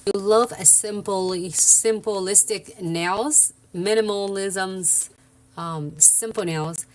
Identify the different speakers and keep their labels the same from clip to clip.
Speaker 1: you love a simplistic nails, minimalisms, simple nails,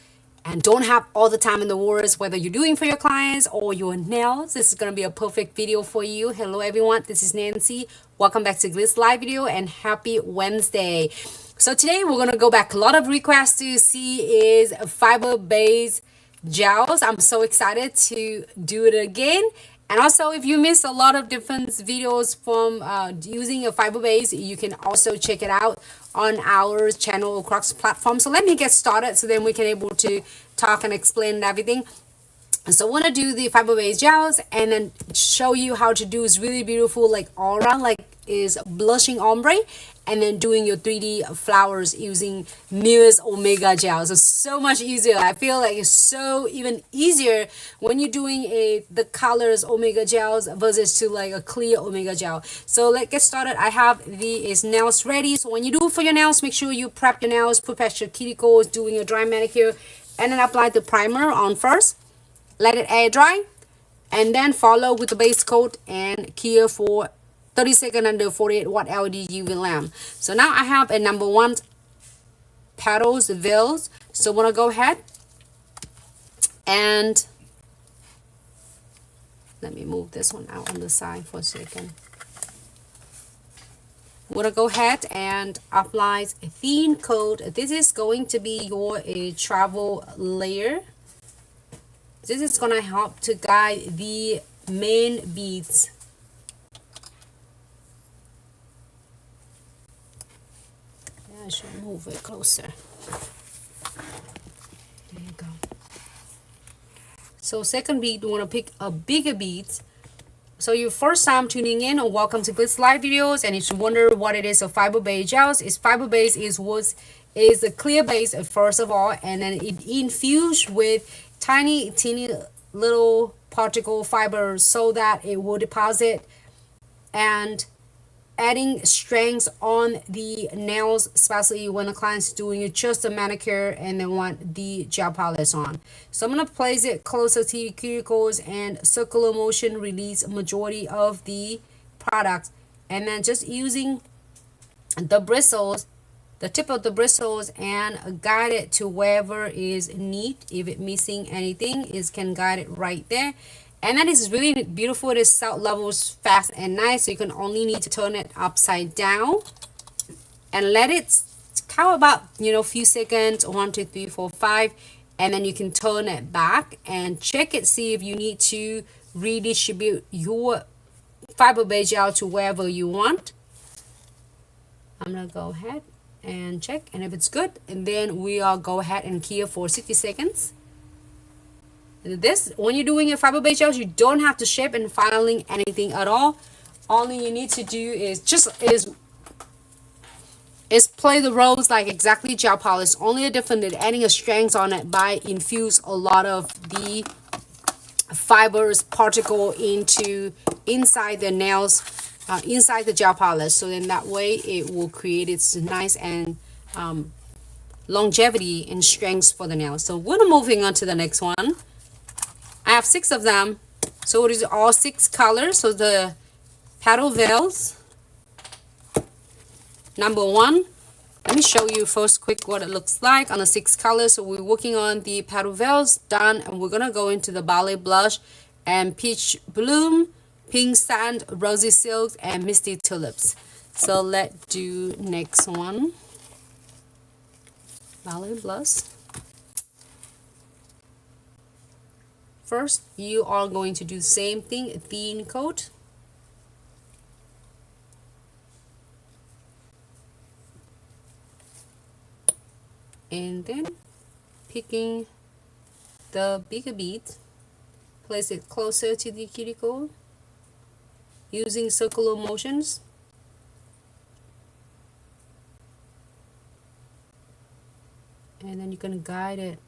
Speaker 1: and don't have all the time in the world, whether you're doing for your clients or your nails, this is going to be a perfect video for you. Hello everyone, this is Nancy. Welcome back to Glitz live video and happy Wednesday. So today we're going to go back. A lot of requests to see is fiber-based gels. I'm so excited to do it again. And also, if you miss a lot of different videos from using a fiber base, you can also check it out on our channel across platform. So let me get started so then we can able to talk and explain everything. So I want to do the fiber based gels and then show you how to do is really beautiful, like all around, like is blushing ombre, and then doing your 3D flowers using Mia's Omega gels. It's so much easier. I feel like it's so even easier when you're doing the colors Omega gels versus to like a clear Omega gel. So let's get started. I have these nails ready. So when you do it for your nails, make sure you prep your nails, prepare your cuticles, doing your dry manicure, and then apply the primer on first. Let it air dry, and then follow with the base coat and cure for 30 seconds under 48 watt LED UV lamp. So now I have a number 1 petals veils. So I'm gonna go ahead and let me move this one out on the side for a second. We're gonna go ahead and apply a thin coat. This is going to be your travel layer. This is gonna help to guide the main beads. I should move it closer. There you go. So second bead, we want to pick a bigger bead. So your first time tuning in, or welcome to Glitz live videos, and if you wonder what it is of fiber based gels, is fiber based is a clear base first of all, and then it infused with tiny teeny little particle fibers so that it will deposit and adding strength on the nails, especially when the client's doing just a manicure and they want the gel polish on. So I'm going to place it closer to your cuticles and circular motion release majority of the product, and then just using the bristles, the tip of the bristles, and guide it to wherever is neat. If it missing anything, is can guide it right there. And that is really beautiful. It is salt levels fast and nice, so you can only need to turn it upside down and let it count about, you know, few seconds, 1 2 3 4 5, and then you can turn it back and check it, see if you need to redistribute your fiber based gel to wherever you want. I'm gonna go ahead and check, and if it's good, and then we'll go ahead and cure for 60 seconds. This, when you're doing your fiber based gels, you don't have to shape and filing anything at all. Only you need to do is play the roles like exactly gel polish. Only a different than adding a strength on it by infuse a lot of the fibers particle inside the nails, inside the gel polish. So then that way it will create its nice and longevity and strength for the nails. So we're moving on to the next one. I have 6 of them, so it is all 6 colors. So the petal veils, number 1. Let me show you first quick what it looks like on the 6 colors. So we're working on the petal veils done, and we're gonna go into the ballet blush and peach bloom, pink sand, rosy silk, and misty tulips. So let's do next one. Ballet blush. First, you are going to do the same thing, a thin coat. And then picking the bigger bead, place it closer to the cuticle using circular motions. And then you can guide it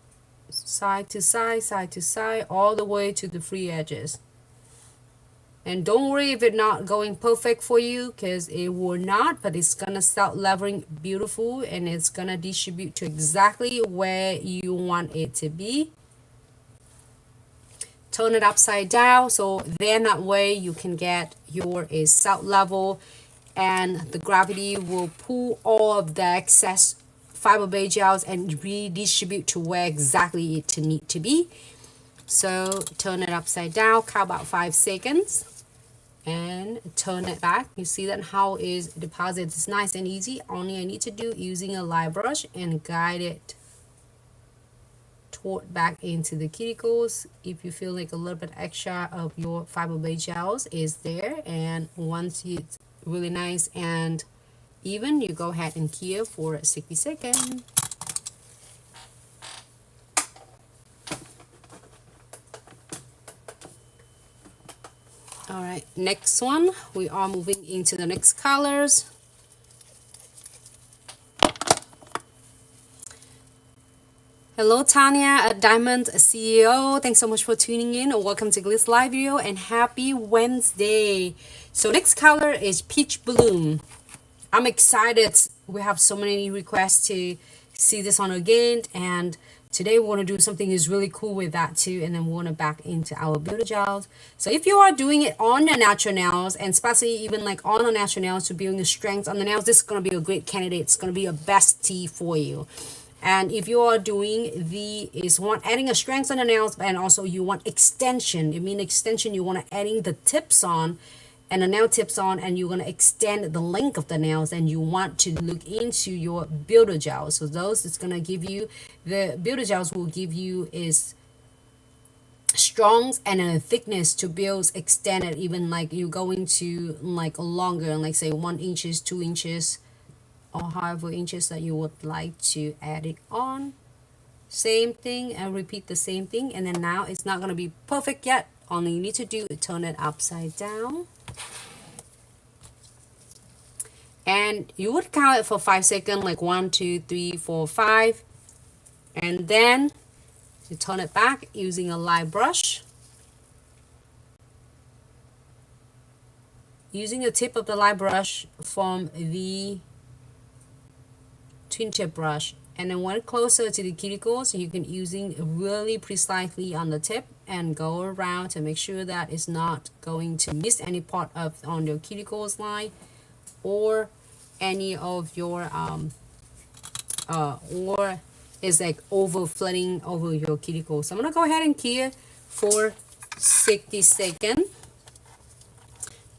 Speaker 1: side to side, all the way to the free edges. And don't worry if it's not going perfect for you, because it will not, but it's gonna start leveling beautiful, and it's gonna distribute to exactly where you want it to be. Turn it upside down, so then that way you can get your salt level and the gravity will pull all of the excess fiber-based gels and redistribute to where exactly it need to be. So turn it upside down, count about 5 seconds, and turn it back. You see that how is deposited. It's nice and easy. Only I need to do using a light brush and guide it toward back into the cuticles. If you feel like a little bit extra of your fiber-based gels is there, and once it's really nice and even, you go ahead and cure for 60 seconds. All right, next one, we are moving into the next colors. Hello Tanya, a Diamond CEO. Thanks so much for tuning in. Welcome to Glitz live video and happy Wednesday. So next color is Peach Bloom. I'm excited. We have so many requests to see this on again, and today we want to do something is really cool with that too, and then we want to back into our Builder Gels. So if you are doing it on your natural nails, and especially even like on the natural nails to build the strength on the nails, this is going to be a great candidate. It's going to be a bestie for you. And if you are doing adding a strength on the nails, and also you want extension, it means extension, you want to adding the tips on and the nail tips on, and you're going to extend the length of the nails, and you want to look into your Builder Gels. So those it's going to give you, the Builder Gels will give you is strong and a thickness to build extended, even like you're going to like longer, like say 1 inches, 2 inches, or however inches that you would like to add it on. Same thing, and repeat the same thing. And then now it's not going to be perfect yet. Only you need to do is turn it upside down, and you would count it for 5 seconds, like 1, 2, 3, 4, 5, and then you turn it back using a light brush, using the tip of the light brush from the twin tip brush, and then when closer to the cuticles, you can using really precisely on the tip and go around to make sure that it's not going to miss any part of on your cuticles line or any of your or is like over flooding over your cuticles. So I'm gonna go ahead and cure for 60 seconds.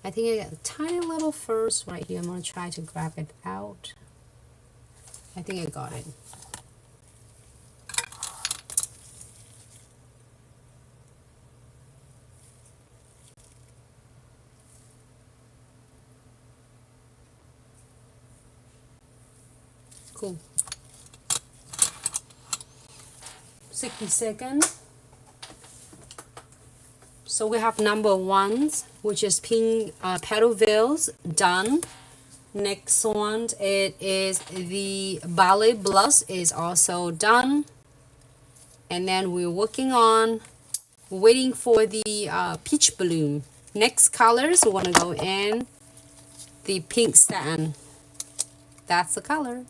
Speaker 1: I think I got a tiny little first right here. I'm gonna try to grab it out. I think I got it. Cool. 60 seconds. So we have number 1, which is pink petal veils, done. Next one, it is the ballet blush, is also done. And then we're working on waiting for the peach bloom. Next colors, we want to go in the pink satin. That's the color.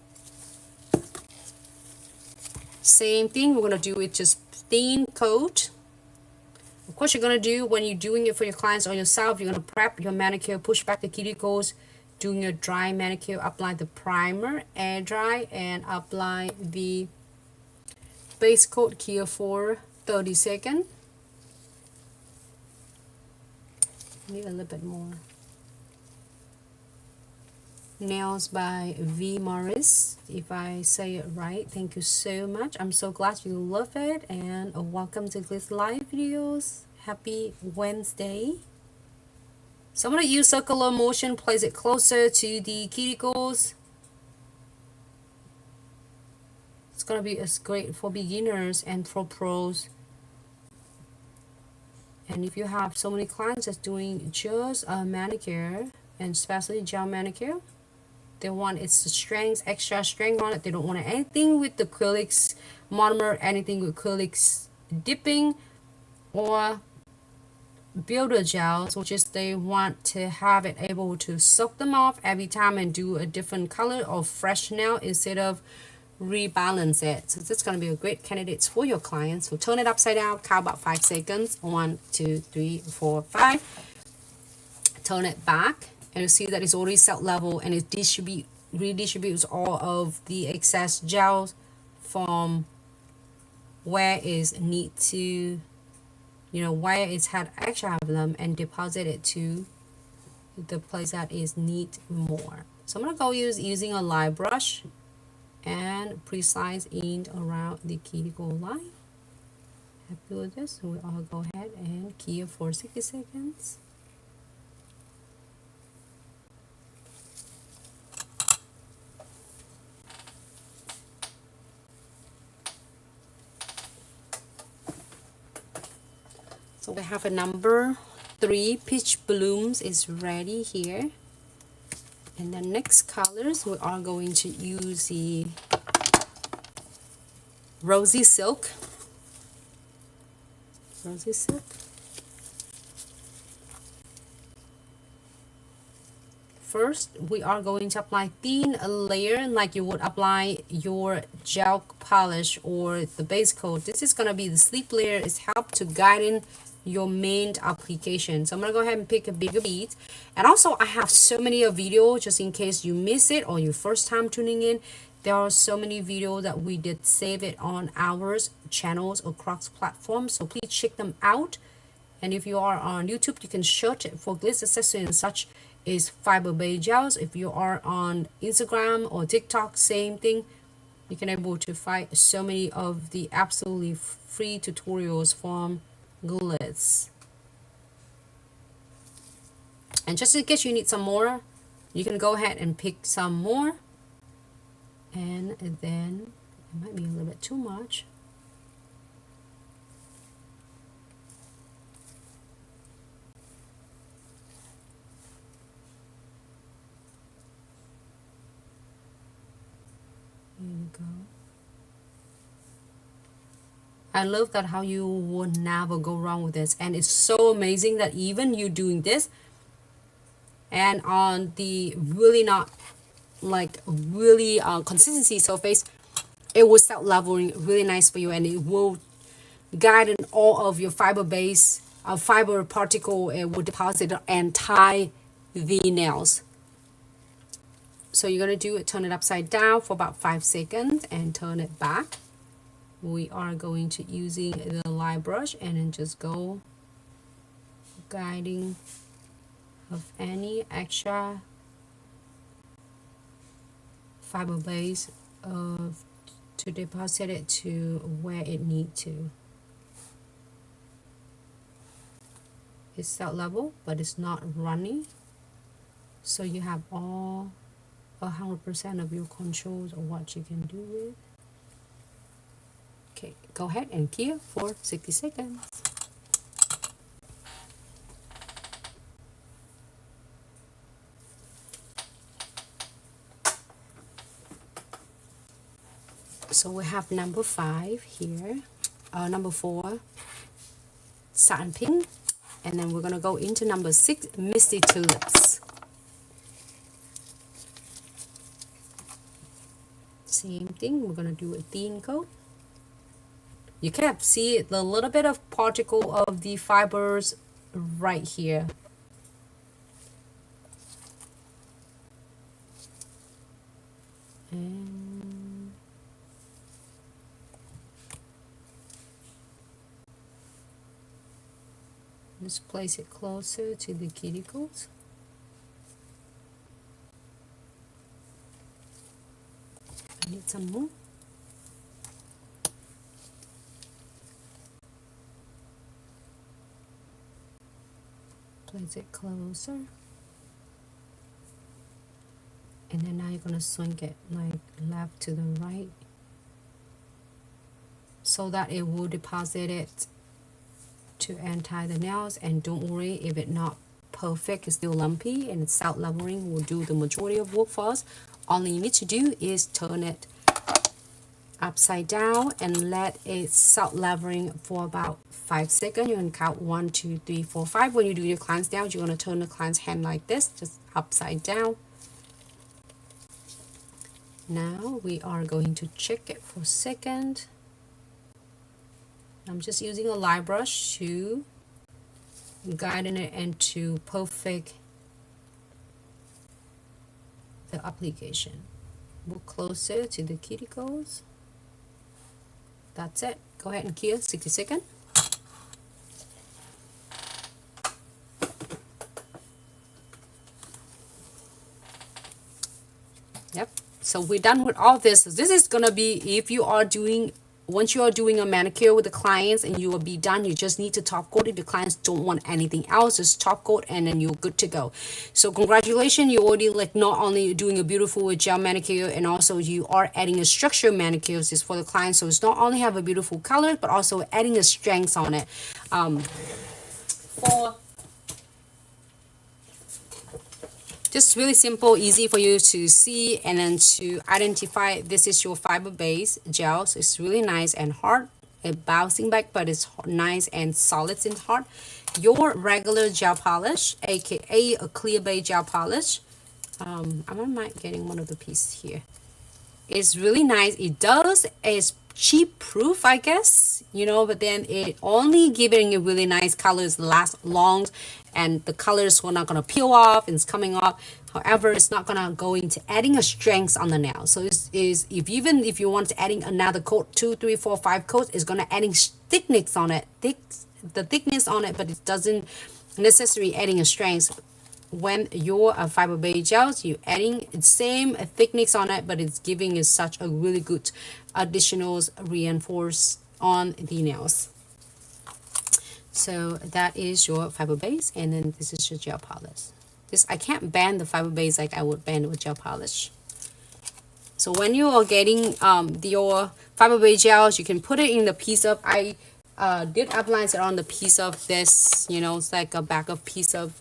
Speaker 1: Same thing, we're going to do it just thin coat. Of course, you're going to do when you're doing it for your clients or yourself, you're going to prep your manicure, push back the cuticles, doing your dry manicure, apply the primer, air dry, and apply the base coat here for 30 seconds. Need a little bit more. Nails by V. Morris, if I say it right. Thank you so much. I'm so glad you love it, and welcome to Glitz live videos. Happy Wednesday. So I'm going to use circular motion, place it closer to the cuticles. It's going to be as great for beginners and for pros. And if you have so many clients that's doing just a manicure, and especially gel manicure, they want its strength, extra strength on it. They don't want anything with the acrylics monomer, anything with acrylics dipping, or Builder Gels, which is they want to have it able to soak them off every time and do a different color or fresh nail instead of rebalance it. So this is going to be a great candidate for your clients. So turn it upside down, count about 5 seconds. 1, 2, 3, 4, 5. Turn it back and you see that it's already set level, and it redistributes all of the excess gels from where is need to, where it's had extra of them, and deposit it to the place that is need more. So I'm gonna go using a light brush and precise in around the cuticle line. Happy with this, so we all go ahead and key it for 60 seconds. So we have a number 3 peach blooms is ready here. And the next colors, we are going to use the rosy silk. Rosy silk. First, we are going to apply thin layer like you would apply your gel polish or the base coat. This is going to be the sleep layer. It's help to guide in your main application. So I'm going to go ahead and pick a bigger bead. And also, I have so many videos just in case you miss it or your first time tuning in. There are so many videos that we did save it on our channels across platforms. So please check them out. And if you are on YouTube, you can search it for Glitz accessory and such is fiber-based gels. If you are on Instagram or TikTok, same thing. You can able to find so many of the absolutely free tutorials from Glitz. And just in case you need some more, you can go ahead and pick some more. And then it might be a little bit too much. There you go. I love that how you would never go wrong with this, and it's so amazing that even you doing this and on the really not like really consistency surface, it will start leveling really nice for you, and it will guide in all of your fiber base fiber particle. It will deposit and tie the nails. So you're going to do it, turn it upside down for about 5 seconds and turn it back. We are going to using the light brush and then just go guiding of any extra fiber base to deposit it to where it need to. It's set level, but it's not runny, so you have all 100% of your controls of what you can do with. Okay, go ahead and key for 60 seconds. So we have number 5 here, number 4 satin pink, and then we're gonna go into number 6 misty tulips. Same thing, we're gonna do a thin coat. You can see the little bit of particle of the fibers right here. And just place it closer to the cuticles. I need some more. Place it closer. And then now you're going to swing it like left to the right so that it will deposit it to untie the nails. And don't worry if it's not perfect, it's still lumpy, and it's self leveling will do the majority of work for us. All you need to do is turn it upside down and let it self leveling for about 5 seconds. You can count 1, 2, 3, 4, 5. When you do your cleanse down, you're going to turn the cleanse hand like this, just upside down. Now we are going to check it for a second. I'm just using a light brush to guide it into perfect the application. Move closer to the cuticles. That's it. Go ahead and cure 60 seconds. Yep. So we're done with all this. So this is gonna be, if you are doing, once you are doing a manicure with the clients and you will be done, you just need to top coat. If the clients don't want anything else, just top coat and then you're good to go. So congratulations, you already like not only doing a beautiful gel manicure, and also you are adding a structured manicure. This is for the clients, so it's not only have a beautiful color but also adding a strength on it. For just really simple, easy for you to see and then to identify. This is your fiber base gel. So it's really nice and hard. It bouncing back, but it's nice and solid and hard. Your regular gel polish, aka a clear base gel polish. I'm not getting one of the pieces here. It's really nice. It does is cheap proof, I guess, you know, but then it only giving you really nice colors, last long, and the colors were not gonna peel off and it's coming off. However, it's not gonna go into adding a strength on the nail. So it's if even if you want to adding another coat, 2, 3, 4, 5 coats, it's gonna adding thickness on it, the thickness on it, but it doesn't necessarily adding a strength. When your fiber base gels, you adding the same thickness on it, but it's giving you such a really good additional reinforce on the nails. So that is your fiber base, and then this is your gel polish. This, I can't band the fiber base like I would band with gel polish. So when you are getting your fiber base gels, you can put it in the piece of, I did apply it on the piece of this, you know, it's like a back of piece of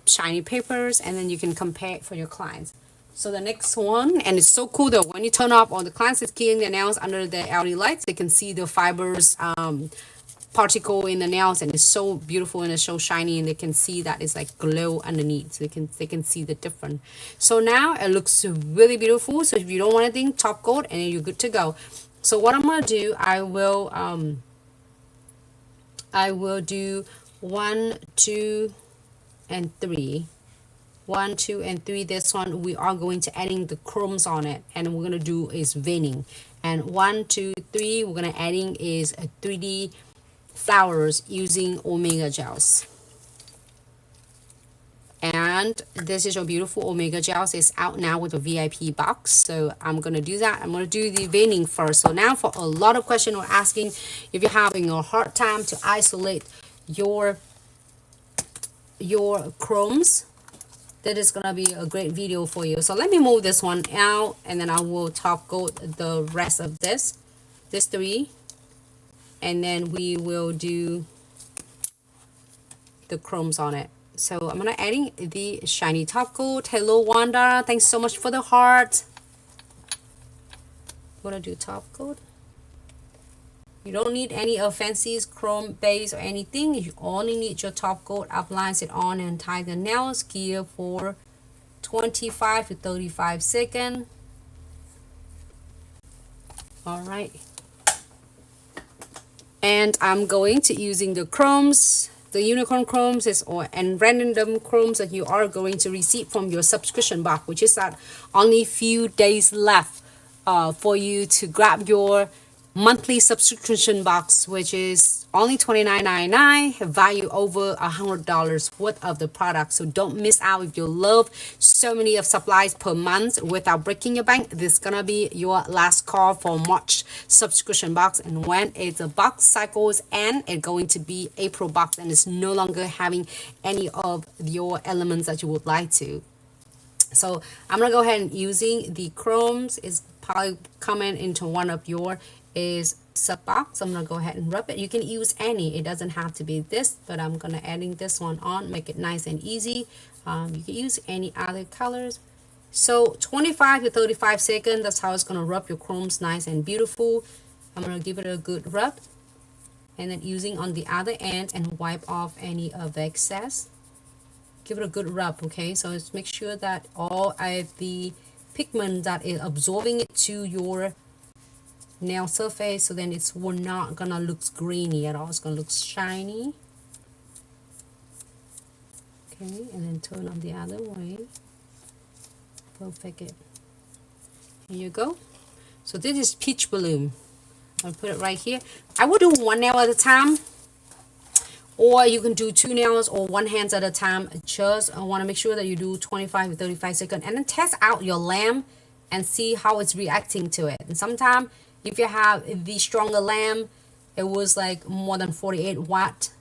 Speaker 1: shiny papers, and then you can compare it for your clients. So the next one, and it's so cool that when you turn off, all the clients is killing their nails under the LED lights, they can see the fibers particle in the nails, and it's so beautiful and it's so shiny, and they can see that it's like glow underneath, so they can see the difference. So now it looks really beautiful. So if you don't want anything, top coat and you're good to go. So what I'm gonna do, I will do 1, 2 and 3. 1, 2 and 3. This one we are going to adding the chromes on it, and we're gonna do is veining. And 1, 2, 3 we're gonna adding is a 3D flowers using Omega gels. And this is your beautiful Omega gels. It's out now with a VIP box, so I'm gonna do that. I'm gonna do the veining first. So now, for a lot of questions we're asking, if you're having a hard time to isolate your chromes, that is gonna be a great video for you. So let me move this one out, and then I will top coat the rest of this 3, and then we will do the chromes on it. So I'm gonna adding the shiny top coat. Hello Wanda, thanks so much for the heart. I'm gonna do top coat. You don't need any fancy chrome base or anything. You only need your top coat. Apply it on and tie the nails. Gear for 25 to 35 seconds. All right. And I'm going to using the chromes, the unicorn chromes and random chromes that you are going to receive from your subscription box, which is that only few days left for you to grab your monthly subscription box, which is only $29.99, value over $100 worth of the product. So don't miss out. If you love so many of supplies per month without breaking your bank, this is gonna be your last call for March subscription box. And when it's a box cycles end, it's going to be April box, and it's no longer having any of your elements that you would like to. So I'm gonna go ahead and using the chromes. Is probably coming into one of your is sub box. I'm gonna go ahead and rub it. You can use any, it doesn't have to be this, but I'm gonna adding this one on, make it nice and easy. You can use any other colors. So 25 to 35 seconds, that's how it's gonna rub your chromes nice and beautiful. I'm gonna give it a good rub, and then using on the other end and wipe off any of the excess. Give it a good rub, okay? So let's make sure that all of the pigment that is absorbing it to your nail surface, so then it's not gonna look grainy at all. It's gonna look shiny. Okay, and then turn on the other way. perfect it. Here you go. So this is peach bloom. I'll put it right here. I would do one nail at a time, or you can do two nails or one hand at a time. Just want to make sure that you do 25 to 35 seconds, and then test out your lamp and see how it's reacting to it. And sometimes if you have the stronger lamp, it was like more than 48 watt,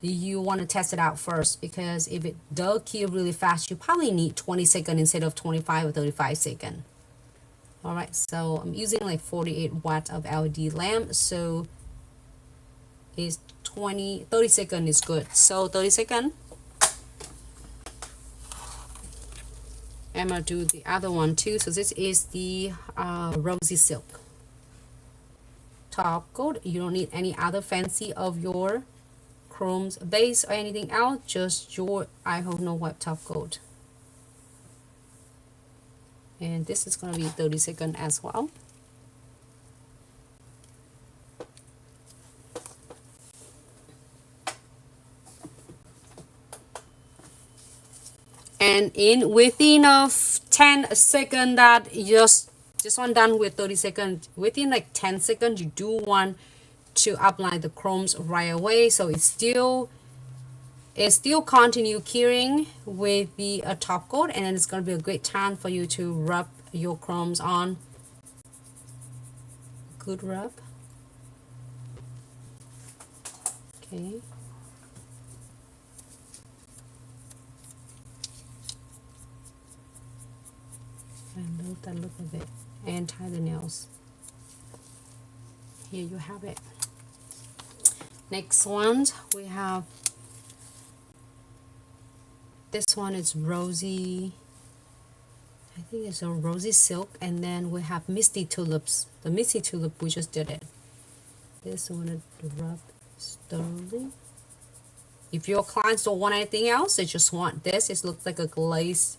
Speaker 1: you want to test it out first, because if it does kill really fast, you probably need 20 seconds instead of 25 or 35 seconds. All right, so I'm using like 48 watt of LED lamp, so is 30 seconds is good. So 30 seconds. I'm gonna do the other one too. So this is the rosy silk top coat. You don't need any other fancy of your chrome's base or anything else, just your iHold no wipe top coat. And this is going to be 30 seconds as well. And within of 10 seconds, that just one done with 30 seconds, within like 10 seconds, you do want to apply the chromes right away, so it's still continue curing with the top coat, and then it's going to be a great time for you to rub your chromes on. Good rub. Okay. And love that look of it. And tie the nails. Here you have it. Next ones we have, this one is rosy, I think it's a rosy silk, and then we have misty tulips. The misty tulip, we just did it. This one to rub thoroughly. If your clients don't want anything else, they just want this. It looks like a glazed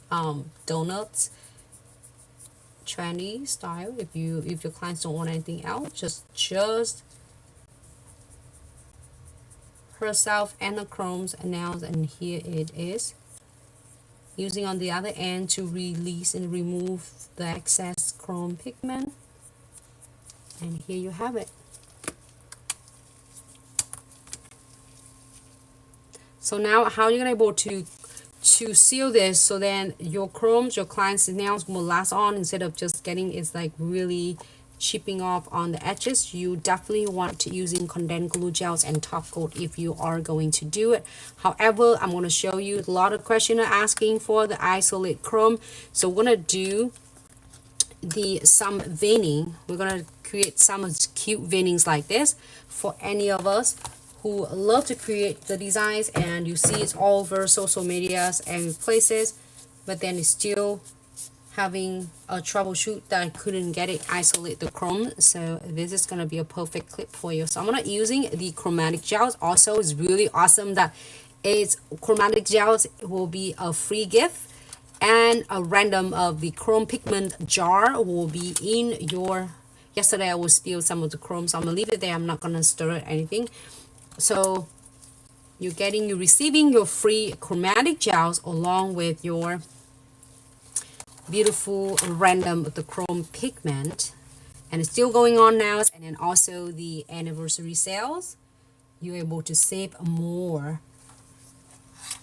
Speaker 1: donuts trendy style. If your clients don't want anything else, just herself and the chromes and nails, and here it is. Using on the other end to release and remove the excess chrome pigment, and here you have it. So now how are you gonna able to seal this so then your chromes, your clients' nails will last on, instead of just getting it's like really chipping off on the edges? You definitely want to using condensed glue gels and top coat if you are going to do it. However, I'm going to show you a lot of questions are asking for the isolate chrome, so we're going to do some veining. We're going to create some cute veinings like this for any of us who love to create the designs, and you see it's all over social medias and places, but then it's still having a troubleshoot that I couldn't get it isolate the chrome. So this is going to be a perfect clip for you. So I'm going to using the chromatic gels. Also, it's really awesome that it's chromatic gels will be a free gift, and a random of the chrome pigment jar will be in your, yesterday I will spill some of the chrome, so I'm gonna leave it there. I'm not gonna stir it or anything. So you're receiving your free chromatic gels along with your beautiful random of the chrome pigment, and it's still going on now. And then also the anniversary sales, you're able to save more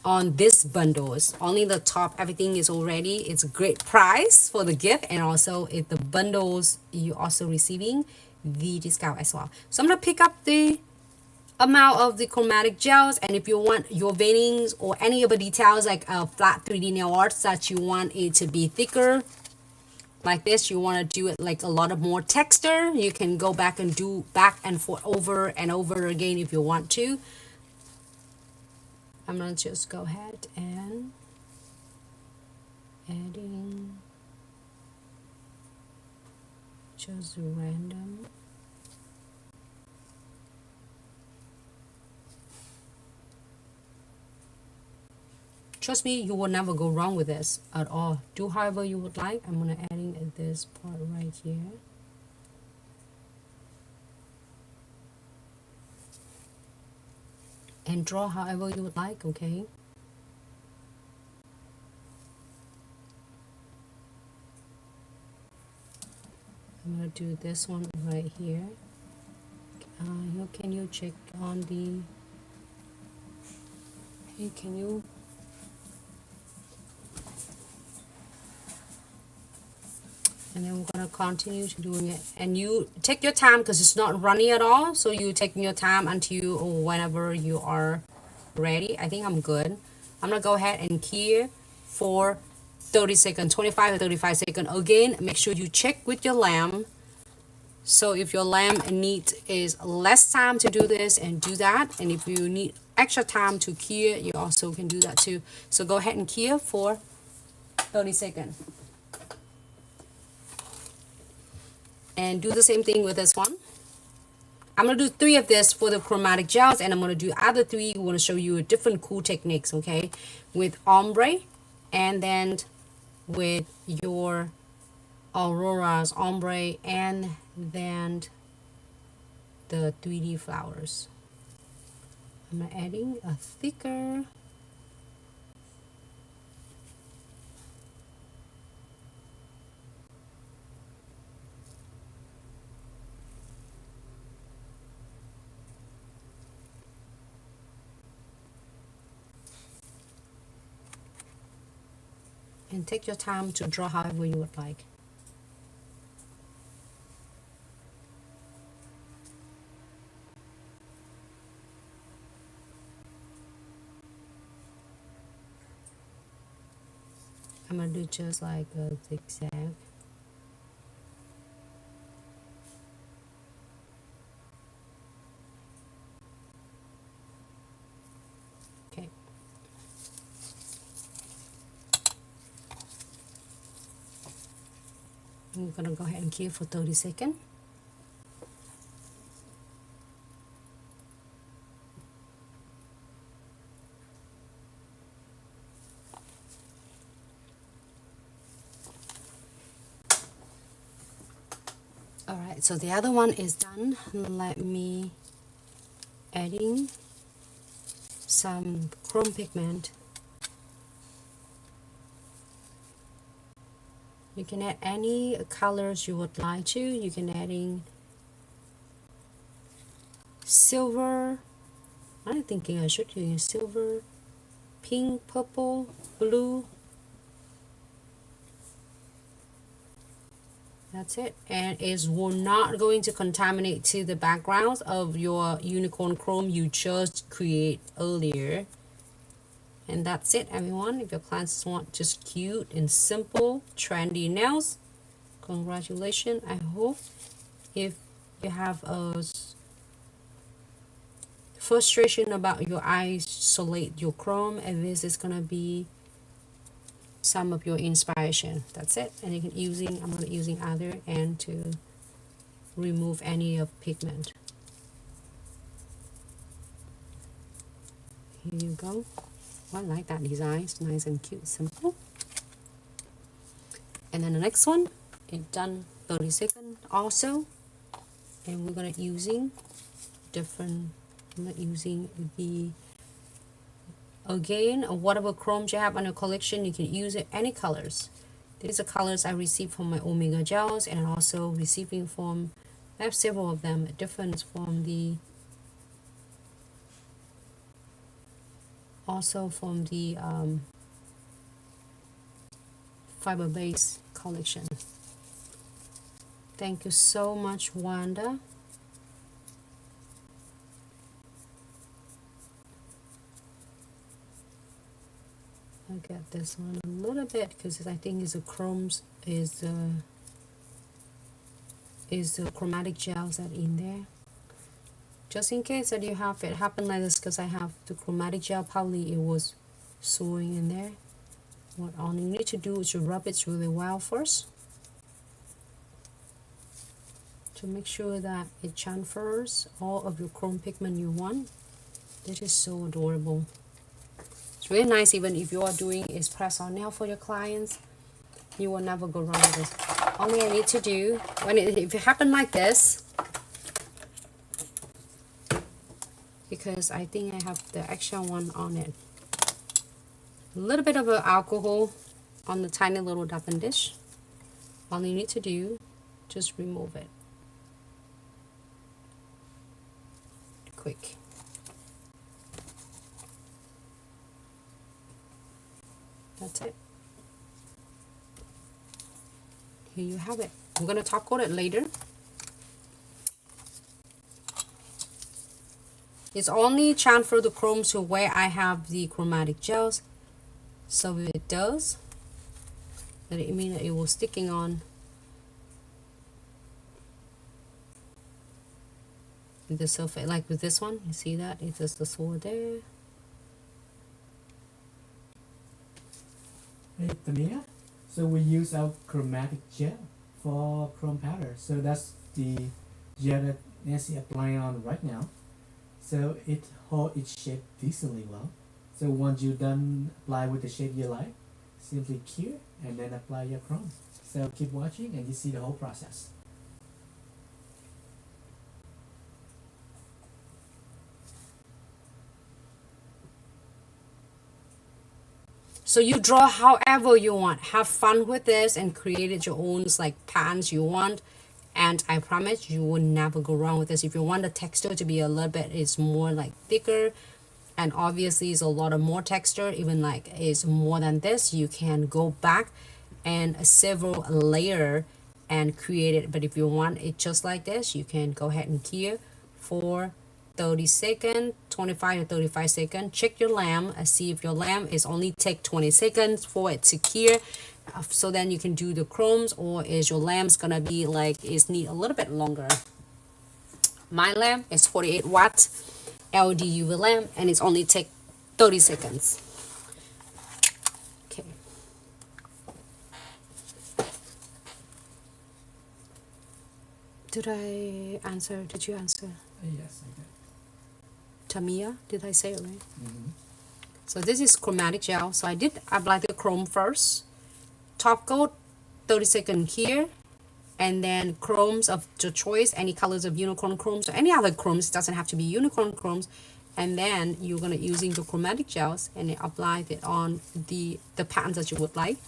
Speaker 1: on this bundles. Only the top, everything is already, it's a great price for the gift, and also if the bundles, you also receiving the discount as well. So I'm gonna pick up the amount of the chromatic gels, and if you want your veinings or any of the details like flat 3D nail arts that you want it to be thicker like this, you want to do it like a lot of more texture, you can go back and do back and forth over and over again if you want to. I'm gonna just go ahead and adding just random. Trust me, you will never go wrong with this at all. Do however you would like. I'm gonna adding this part right here. And draw however you would like, okay? gonna do this one right here. Can you check on the, hey, can you, and then we're gonna continue to doing it, and you take your time because it's not runny at all, so you taking your time until or whenever you are ready. I think I'm good. I'm gonna go ahead and key for 30 seconds, 25 to 35 seconds. Again, make sure you check with your lamp. So if your lamp needs is less time to do this, and do that, and if you need extra time to key, you also can do that too. So go ahead and key for 30 seconds. And do the same thing with this one. I'm going to do 3 of this for the chromatic gels, and I'm going to do other 3. I want to show you different cool techniques, okay? With ombre, and then with your auroras, ombre, and then the 3D flowers. I'm adding a thicker. And take your time to draw however you would like. I'm going to do just like a zigzag. Okay. I'm going to go ahead and key for 30 seconds. Alright, so the other one is done. Let me adding some chrome pigment. You can add any colors you would like to. You can adding silver. I'm thinking I should use silver, pink, purple, blue. That's it, and it's not going to contaminate to the backgrounds of your unicorn chrome you just create earlier. And that's it, everyone. If your clients want just cute and simple trendy nails, congratulations. I hope if you have a frustration about your isolate your chrome, and this is gonna be some of your inspiration. That's it. And you can I'm not using other end to remove any of pigment. Here you go. I like that design. It's nice and cute, simple. And then the next one, it's done 30 seconds also. And we're gonna using different. I'm not using the. Again, whatever chromes you have on your collection, you can use it any colors. These are colors I received from my Omega gels, and also receiving from, I have several of them, different from the, also from the fiber base collection. Thank you so much, Wanda. I'll get this one a little bit because I think it's the chromes is the chromatic gels that in there. Just in case that you have it happen like this, because I have the chromatic gel, probably it was sewing in there. What all you need to do is to rub it really well first to make sure that it transfers all of your chrome pigment you want. This is so adorable. It's really nice. Even if you are doing is press on nail for your clients, you will never go wrong with this. Only I need to do if it happen like this, because I think I have the extra one on it. A little bit of alcohol on the tiny little dumping dish. All you need to do just remove it quick. That's it. Here you have it. I'm gonna top coat it later. It's only transfer the chrome to where I have the chromatic gels. So if it does, then it means that it was sticking on the surface. Like with this one, you see that? It's just the sword there.
Speaker 2: Hey, Tamia, so we use our chromatic gel for chrome powder. So that's the gel that Nancy applying on right now. So it holds its shape decently well. So once you're done apply with the shape you like, simply cure and then apply your chrome. So keep watching and you see the whole process.
Speaker 1: So you draw however you want. Have fun with this and create your own like patterns you want. And I promise you will never go wrong with this. If you want the texture to be a little bit, it's more like thicker. And obviously it's a lot of more texture, even like it's more than this. You can go back and several layer and create it. But if you want it just like this, you can go ahead and cure for 30 seconds, 25 to 35 seconds. Check your lamp and see if your lamp is only take 20 seconds for it to cure. So then you can do the chromes, or is your lamp's gonna be like is need a little bit longer. My lamp is 48 watts LED UV lamp and it's only take 30 seconds. Okay. Did I answer? Did you answer?
Speaker 2: Yes, I did.
Speaker 1: Tamia, did I say it right?
Speaker 2: Mm-hmm.
Speaker 1: So this is chromatic gel. So I did apply the chrome first. Top coat, 30 seconds here. And then chromes of your choice, any colors of unicorn chromes or any other chromes, it doesn't have to be unicorn chromes. And then you're gonna using the chromatic gels and apply it on the patterns that you would like.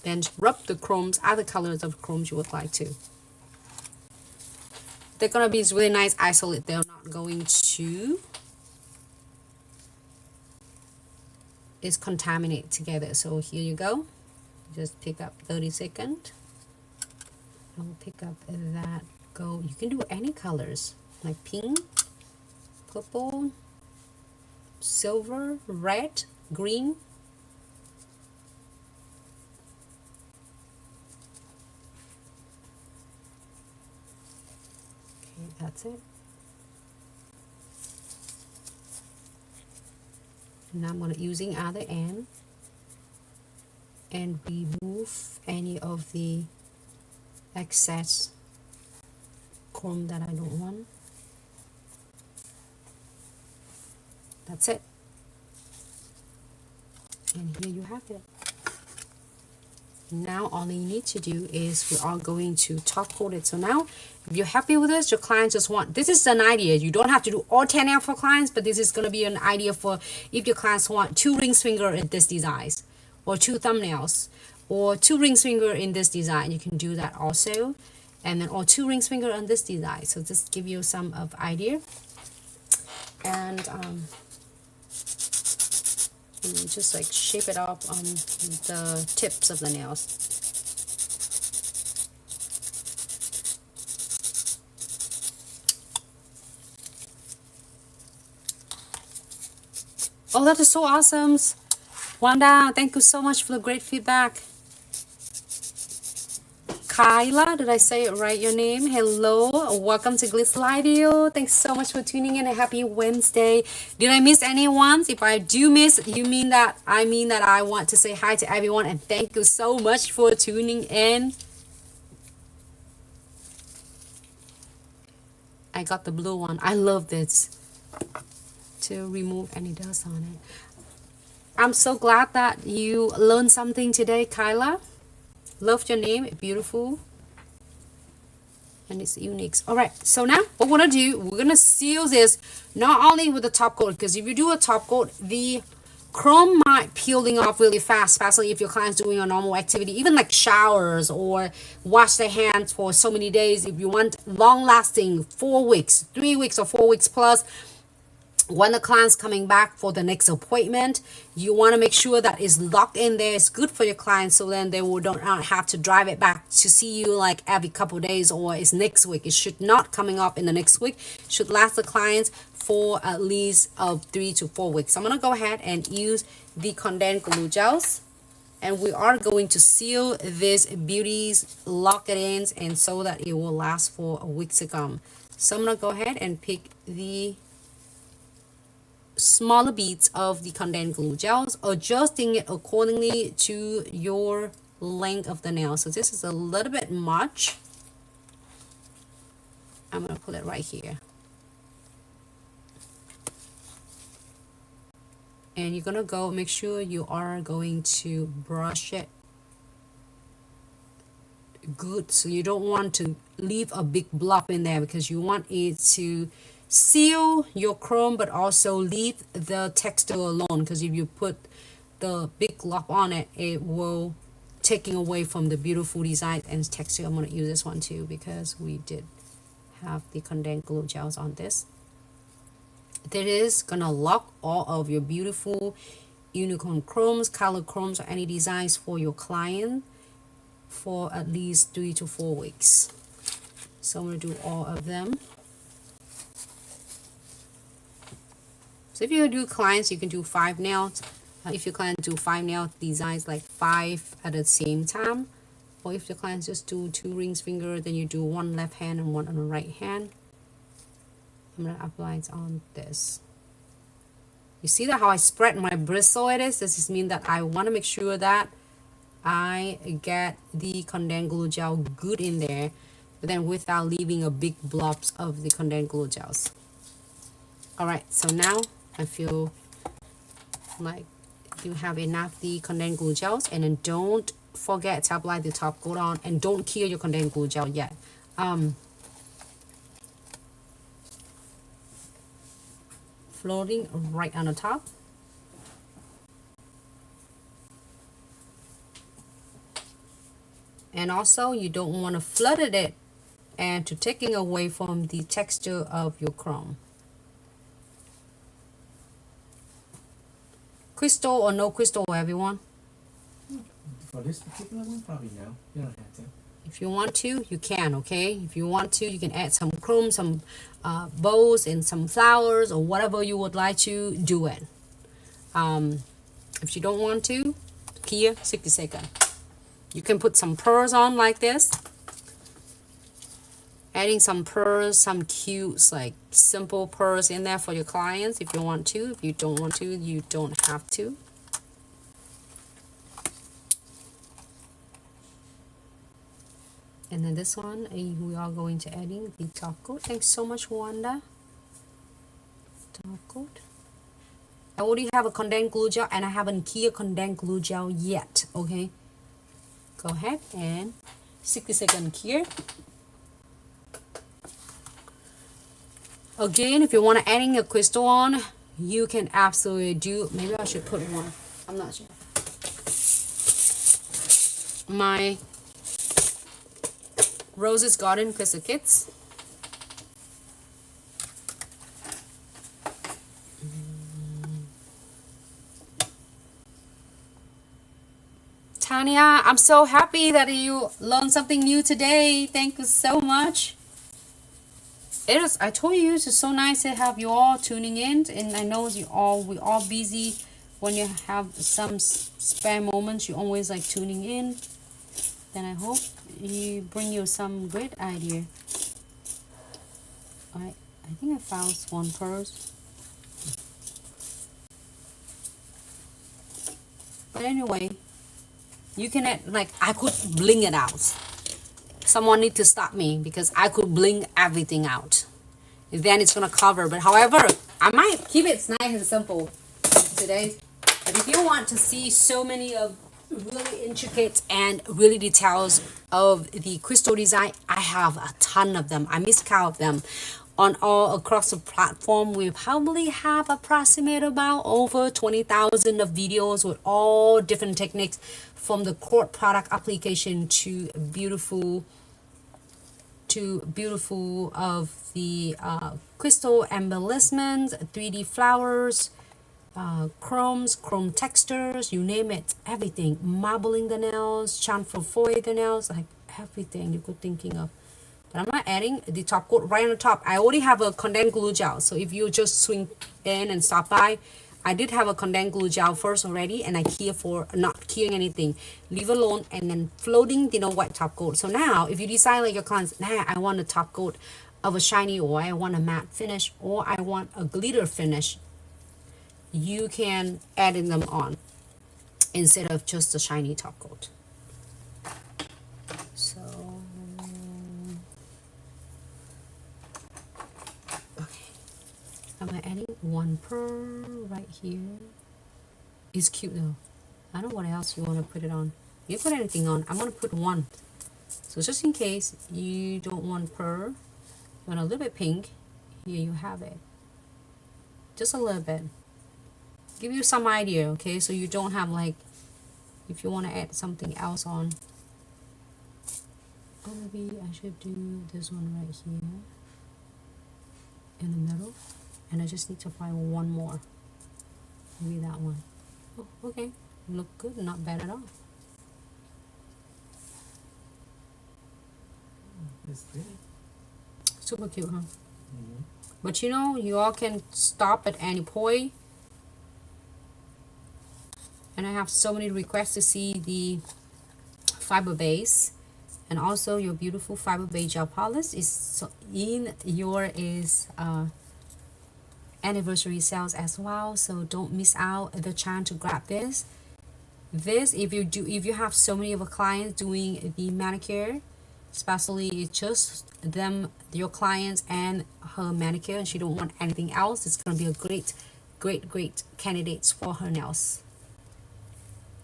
Speaker 1: Then rub the chromes, other colors of chromes you would like to. They're gonna be really nice isolate. They're not going to is contaminate together. So here you go. Just pick up 30 seconds. I'll pick up that go. You can do any colors like pink, purple, silver, red, green. Okay, that's it. Now I'm gonna using other end and remove any of the excess chrome that I don't want. That's it. And here you have it. Now all you need to do is we are going to top coat it. So now if you're happy with this, your clients just want, this is an idea. You don't have to do all 10 nails for clients, but this is going to be an idea for if your clients want 2 ring finger in this design, or 2 thumbnails, or 2 ring finger in this design. You can do that also. And then or 2 ring finger on this design. So just give you some of idea. And just like shape it up on the tips of the nails. Oh, that is so awesome. Wanda, thank you so much for the great feedback. Kyla, did I say it right, your name? Hello, welcome to Glitz Live video. Thanks so much for tuning in. A happy Wednesday. Did I miss anyone? If I do miss, I mean that I want to say hi to everyone and thank you so much for tuning in. I got the blue one. I love this to remove any dust on it. I'm so glad that you learned something today, Kyla. Love your name, beautiful, and it's unique. All right, so now what we're gonna do, we're gonna seal this not only with the top coat, because if you do a top coat, the chrome might peeling off really fast, especially if your client's doing a normal activity, even like showers or wash their hands for so many days. If you want long lasting 4 weeks, 3 weeks or 4 weeks plus, when the client's coming back for the next appointment, you want to make sure that it's locked in there. It's good for your client, so then they will don't have to drive it back to see you like every couple days or it's next week. It should not coming up in the next week. It should last the clients for at least 3 to 4 weeks. I'm gonna go ahead and use the condensed glue gels, and we are going to seal this beauties, lock it in, and so that it will last for a week to come. So I'm gonna go ahead and pick the smaller beads of the condensed glue gels, adjusting it accordingly to your length of the nail. So this is a little bit much. I'm gonna put it right here, and you're gonna go make sure you are going to brush it good, so you don't want to leave a big blob in there, because you want it to seal your chrome but also leave the texture alone, because if you put the big glob on it, it will taking away from the beautiful design and texture. I'm going to use this one too because we did have the condensed glue gels on this. That is going to lock all of your beautiful unicorn chromes, color chromes, or any designs for your client for at least 3 to 4 weeks. So I'm going to do all of them. So if you do clients, you can do 5 nails. If your client do 5 nail designs, like 5 at the same time. Or if your clients just do 2 rings finger, then you do 1 left hand and 1 on the right hand. I'm going to apply it on this. You see that how I spread my bristle it is? This just means that I want to make sure that I get the condensed glue gel good in there, but then without leaving a big blobs of the condensed glue gels. Alright, so now I feel like you have enough the condensed glue gels, and then don't forget to apply the top coat on, and don't cure your condensed glue gel yet. Floating right on the top. And also you don't want to flood it and to taking away from the texture of your chrome. Crystal or no crystal, everyone?
Speaker 2: For this particular one, probably no. You don't have to.
Speaker 1: If you want to, you can, okay? If you want to, you can add some chrome, some bows, and some flowers, or whatever you would like to do it. If you don't want to, here, 60 seconds. You can put some pearls on like this. Adding some pearls, some cute, like simple pearls in there for your clients if you want to. If you don't want to, you don't have to. And then this one, we are going to adding the top coat. Thanks so much, Wanda. Top coat. I already have a condensed glue gel, and I haven't Kia condensed glue gel yet. Okay. Go ahead and 60 seconds here. Again, if you want to adding a crystal on, you can absolutely do. Maybe I should put one. I'm not sure. My Rose's Garden Crystal Kits. Tanya, I'm so happy that you learned something new today. Thank you so much. It is. I told you it's so nice to have you all tuning in, and I know we all busy. When you have some spare moments, you always like tuning in. Then I hope you bring you some great idea. I think I found one purse. But anyway, you can add, like, I could bling it out. Someone need to stop me because I could bling everything out. And then it's gonna cover. But however, I might keep it nice and simple today. But if you want to see so many of really intricate and really details of the crystal design, I have a ton of them. I miscount them. on all across the platform. We probably have approximate about over 20,000 of videos with all different techniques, from the core product application to beautiful of the crystal embellishments, 3D flowers, chrome textures, you name it, everything, marbling the nails, chamfer foil the nails, like everything you could thinking of. But I'm not adding the top coat right on the top. I already have a condensed glue gel, so if you just swing in and stop by, I did have a condensed glue gel first already, and I care for not curing anything, leave alone, and then floating the white top coat. So now if you decide, like your clients, I want a top coat of a shiny, or I want a matte finish, or I want a glitter finish, you can add in them on instead of just a shiny top coat. So okay, I'm adding one pearl right here. It's cute though. I don't know what else you want to put it on. You put anything on. I'm gonna put one. So just in case you don't want pearl, you want a little bit pink, here you have it. Just a little bit. Give you some idea, okay? So you don't have, like, if you want to add something else on. Oh, maybe I should do this one right here in the middle, and I just need to find one more. Maybe that one. Oh, okay, look good, not bad at all.
Speaker 2: It's pretty.
Speaker 1: Super cute, huh? But you know, you all can stop at any point. And I have so many requests to see the fiber base, and also your beautiful fiber base gel polish is in your anniversary sales as well. So don't miss out the chance to grab this. If you have so many of a clients doing the manicure, especially it's just them, your clients and her manicure, and she don't want anything else, it's gonna be a great candidates for her nails.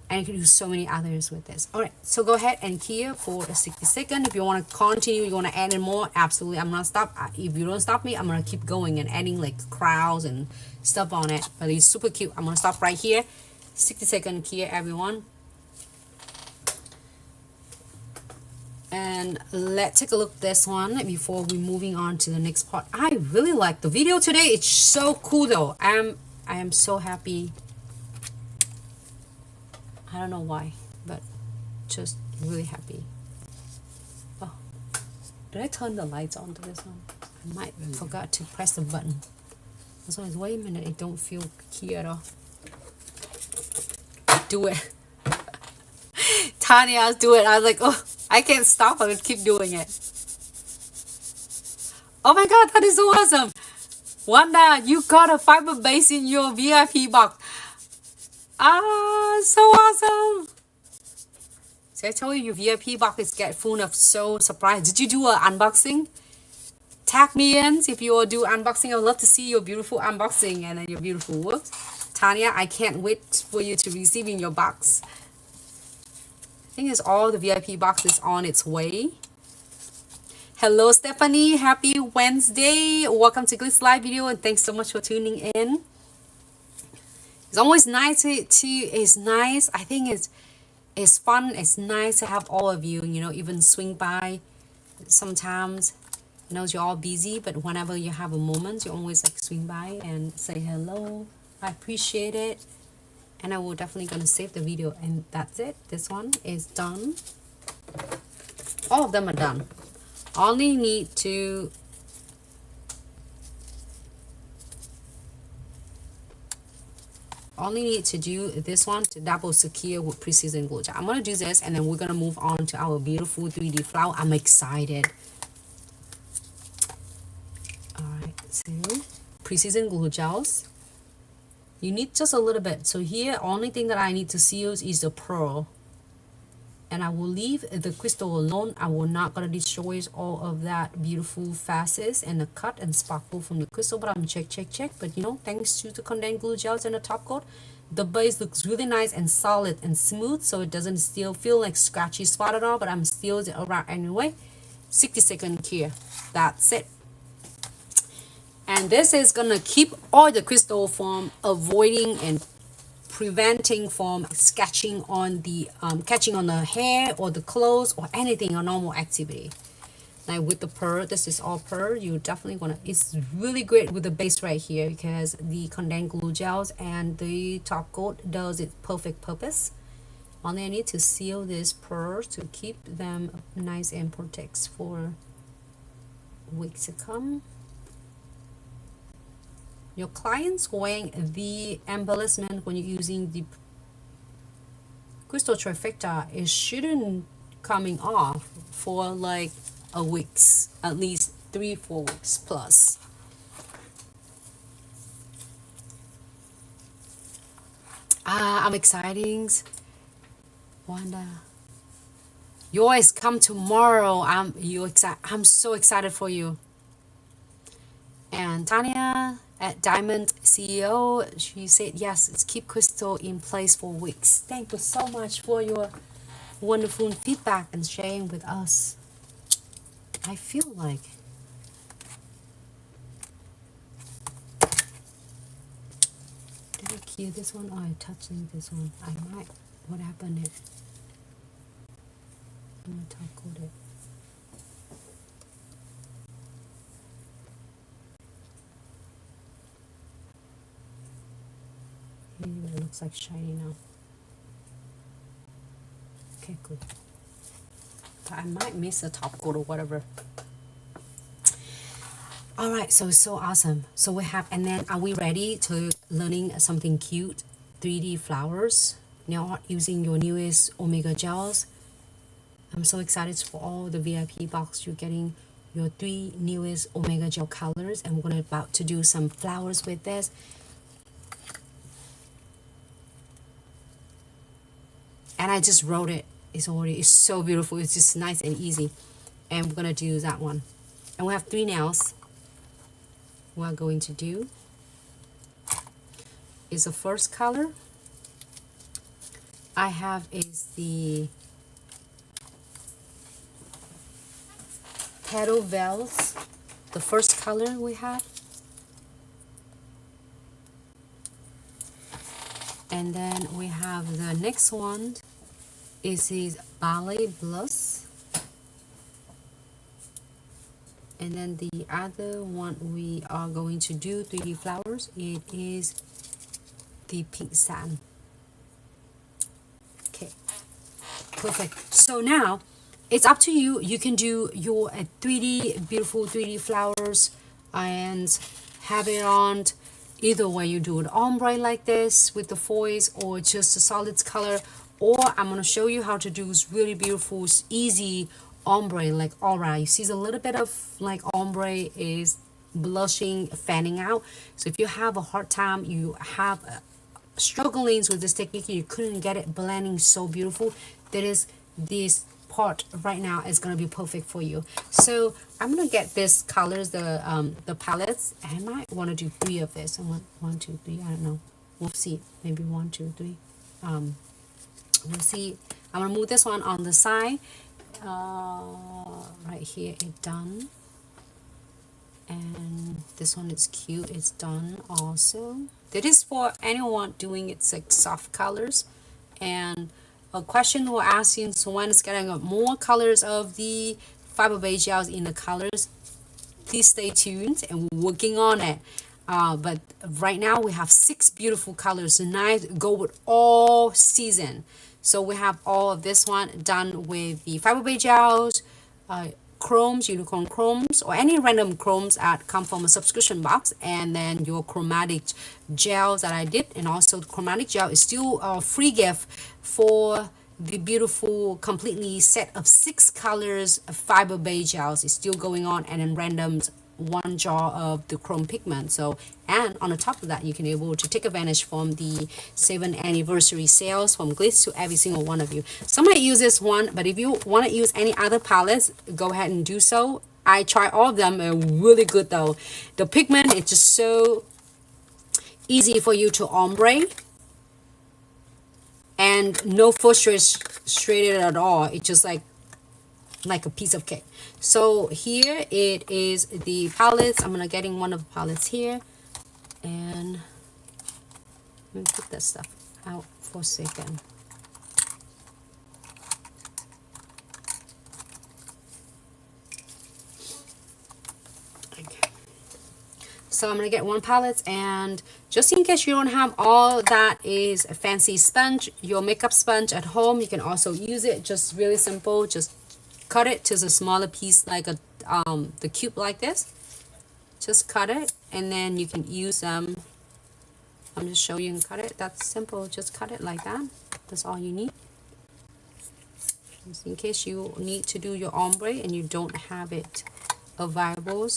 Speaker 1: And you can do so many others with this. All right, so go ahead and key for a 60 second. If you want to continue, you want to add in more, absolutely, I'm gonna stop. If you don't stop me, I'm gonna keep going and adding like crowds and stuff on it. But it's super cute. I'm gonna stop right here. 60 second key, everyone. And let's take a look at this one before we moving on to the next part. I really like the video today. It's so cool though. I am so happy. I don't know why, but just really happy. Oh, did I turn the lights on to this one? I might forgot to press the button. So wait a minute, it don't feel key at all. Do it. Tanya, do it. I was like, oh, I can't stop. I would keep doing it. Oh my god, that is so awesome. Wanda, you got a fiber base in your VIP box. Ah, so awesome. So I told you your VIP box get full of so surprise. Did you do an unboxing? Tag me in if you will do unboxing. I would love to see your beautiful unboxing and then your beautiful work. Tanya, I can't wait for you to receive in your box. I think it's all the VIP boxes on its way. Hello Stephanie, happy Wednesday. Welcome to Glitz Live video and thanks so much for tuning in. It's always nice it's nice. I think it's fun. It's nice to have all of you, even swing by sometimes. I know you're all busy, but whenever you have a moment, you always like swing by and say hello. I appreciate it. And I will definitely gonna save the video, and that's it. This one is done. All of them are done. Only need to do this one to double secure with precision glue gel. I'm gonna do this, and then we're gonna move on to our beautiful 3D flower. I'm excited. All right, so precision glue gels. You need just a little bit. So here, only thing that I need to seal is the pearl. And I will leave the crystal alone. I will not gonna destroy all of that beautiful facets and the cut and sparkle from the crystal, but I'm check. But thanks to the condensed glue gels and the top coat, the base looks really nice and solid and smooth, so it doesn't still feel like scratchy spot at all, but I'm still around anyway. 60 second here. That's it. And this is gonna keep all the crystal from avoiding and preventing from sketching on the catching on the hair or the clothes or anything or normal activity. Like with the pearl, this is all pearl. You definitely wanna. It's really great with the base right here because the condensed glue gels and the top coat does its perfect purpose. Only I need to seal this pearl to keep them nice and protect for weeks to come. Your clients wearing the embellishment when you're using the crystal trifecta, it shouldn't coming off for like a weeks, at least 3-4 weeks plus. I'm excited. Wanda, yours come tomorrow. I'm so excited for you. And Tanya at Diamond CEO, she said yes, it's keep crystal in place for weeks. Thank you so much for your wonderful feedback and sharing with us. I feel like did I clear this one or I touching this one? I might. What happened here? I'm gonna top coat it. It looks like shiny now. Okay, good. But I might miss a top coat or whatever. All right, so it's so awesome. So we have, and then are we ready to learning something cute? 3D flowers. Now using your newest Omega gels. I'm so excited for all the VIP box. You're getting your 3 newest Omega gel colors, and we're gonna about to do some flowers with this. And I just wrote it. It's so beautiful. It's just nice and easy. And we're gonna do that one. And we have 3 nails. We're going to do is the first color I have is the Petal Veils, the first color we have. And then we have the next one is his Ballet Blush. And then the other one we are going to do 3D flowers, it is the Pink Sand. Okay, perfect. So now it's up to you. You can do your 3D, beautiful 3D flowers and have it on. Either way, you do it ombre like this with the foils or just a solid color, or I'm going to show you how to do this really beautiful, easy ombre like aura. You see a little bit of like ombre is blushing, fanning out. So if you have a hard time, you have struggling with this technique, you couldn't get it blending so beautiful, that is this part right now is going to be perfect for you. So I'm going to get this colors, the palettes. I might want to do 3 of this. I want 1, 2, 3, I don't know, we'll see, maybe 1, 2, 3. We'll see. I'm gonna move this one on the side. Right here, it's done. And this one is cute, it's done also. That is for anyone doing it's like soft colors. And a question we're asking, so when it's getting more colors of the fiber base gels in the colors, please stay tuned and we're working on it. But right now we have 6 beautiful colors, nice, go with all season. So we have all of this one done with the fiber base gels, chromes, unicorn chromes, or any random chromes that come from a subscription box, and then your chromatic gels that I did. And also the chromatic gel is still a free gift for the beautiful completely set of 6 colors of fiber base gels. Is still going on, and then randoms 1 jar of the chrome pigment. So, and on the top of that, you can be able to take advantage from the 7th anniversary sales from Glitz to every single one of you. Some might use this one, but if you want to use any other palettes, go ahead and do so. I try all of them, and really good though. The pigment is just so easy for you to ombre, and no frustrated at all. It's just like like a piece of cake. So here it is the palettes. I'm gonna getting one of the palettes here, and let me put that stuff out for a second. Okay. So I'm gonna get one palette, and just in case you don't have all that is a fancy sponge, your makeup sponge at home, you can also use it. Just really simple. Just cut it to the smaller piece, like a the cube like this. Just cut it, and then you can use them. I'm just showing you and cut it. That's simple. Just cut it like that. That's all you need. Just in case you need to do your ombre and you don't have it available,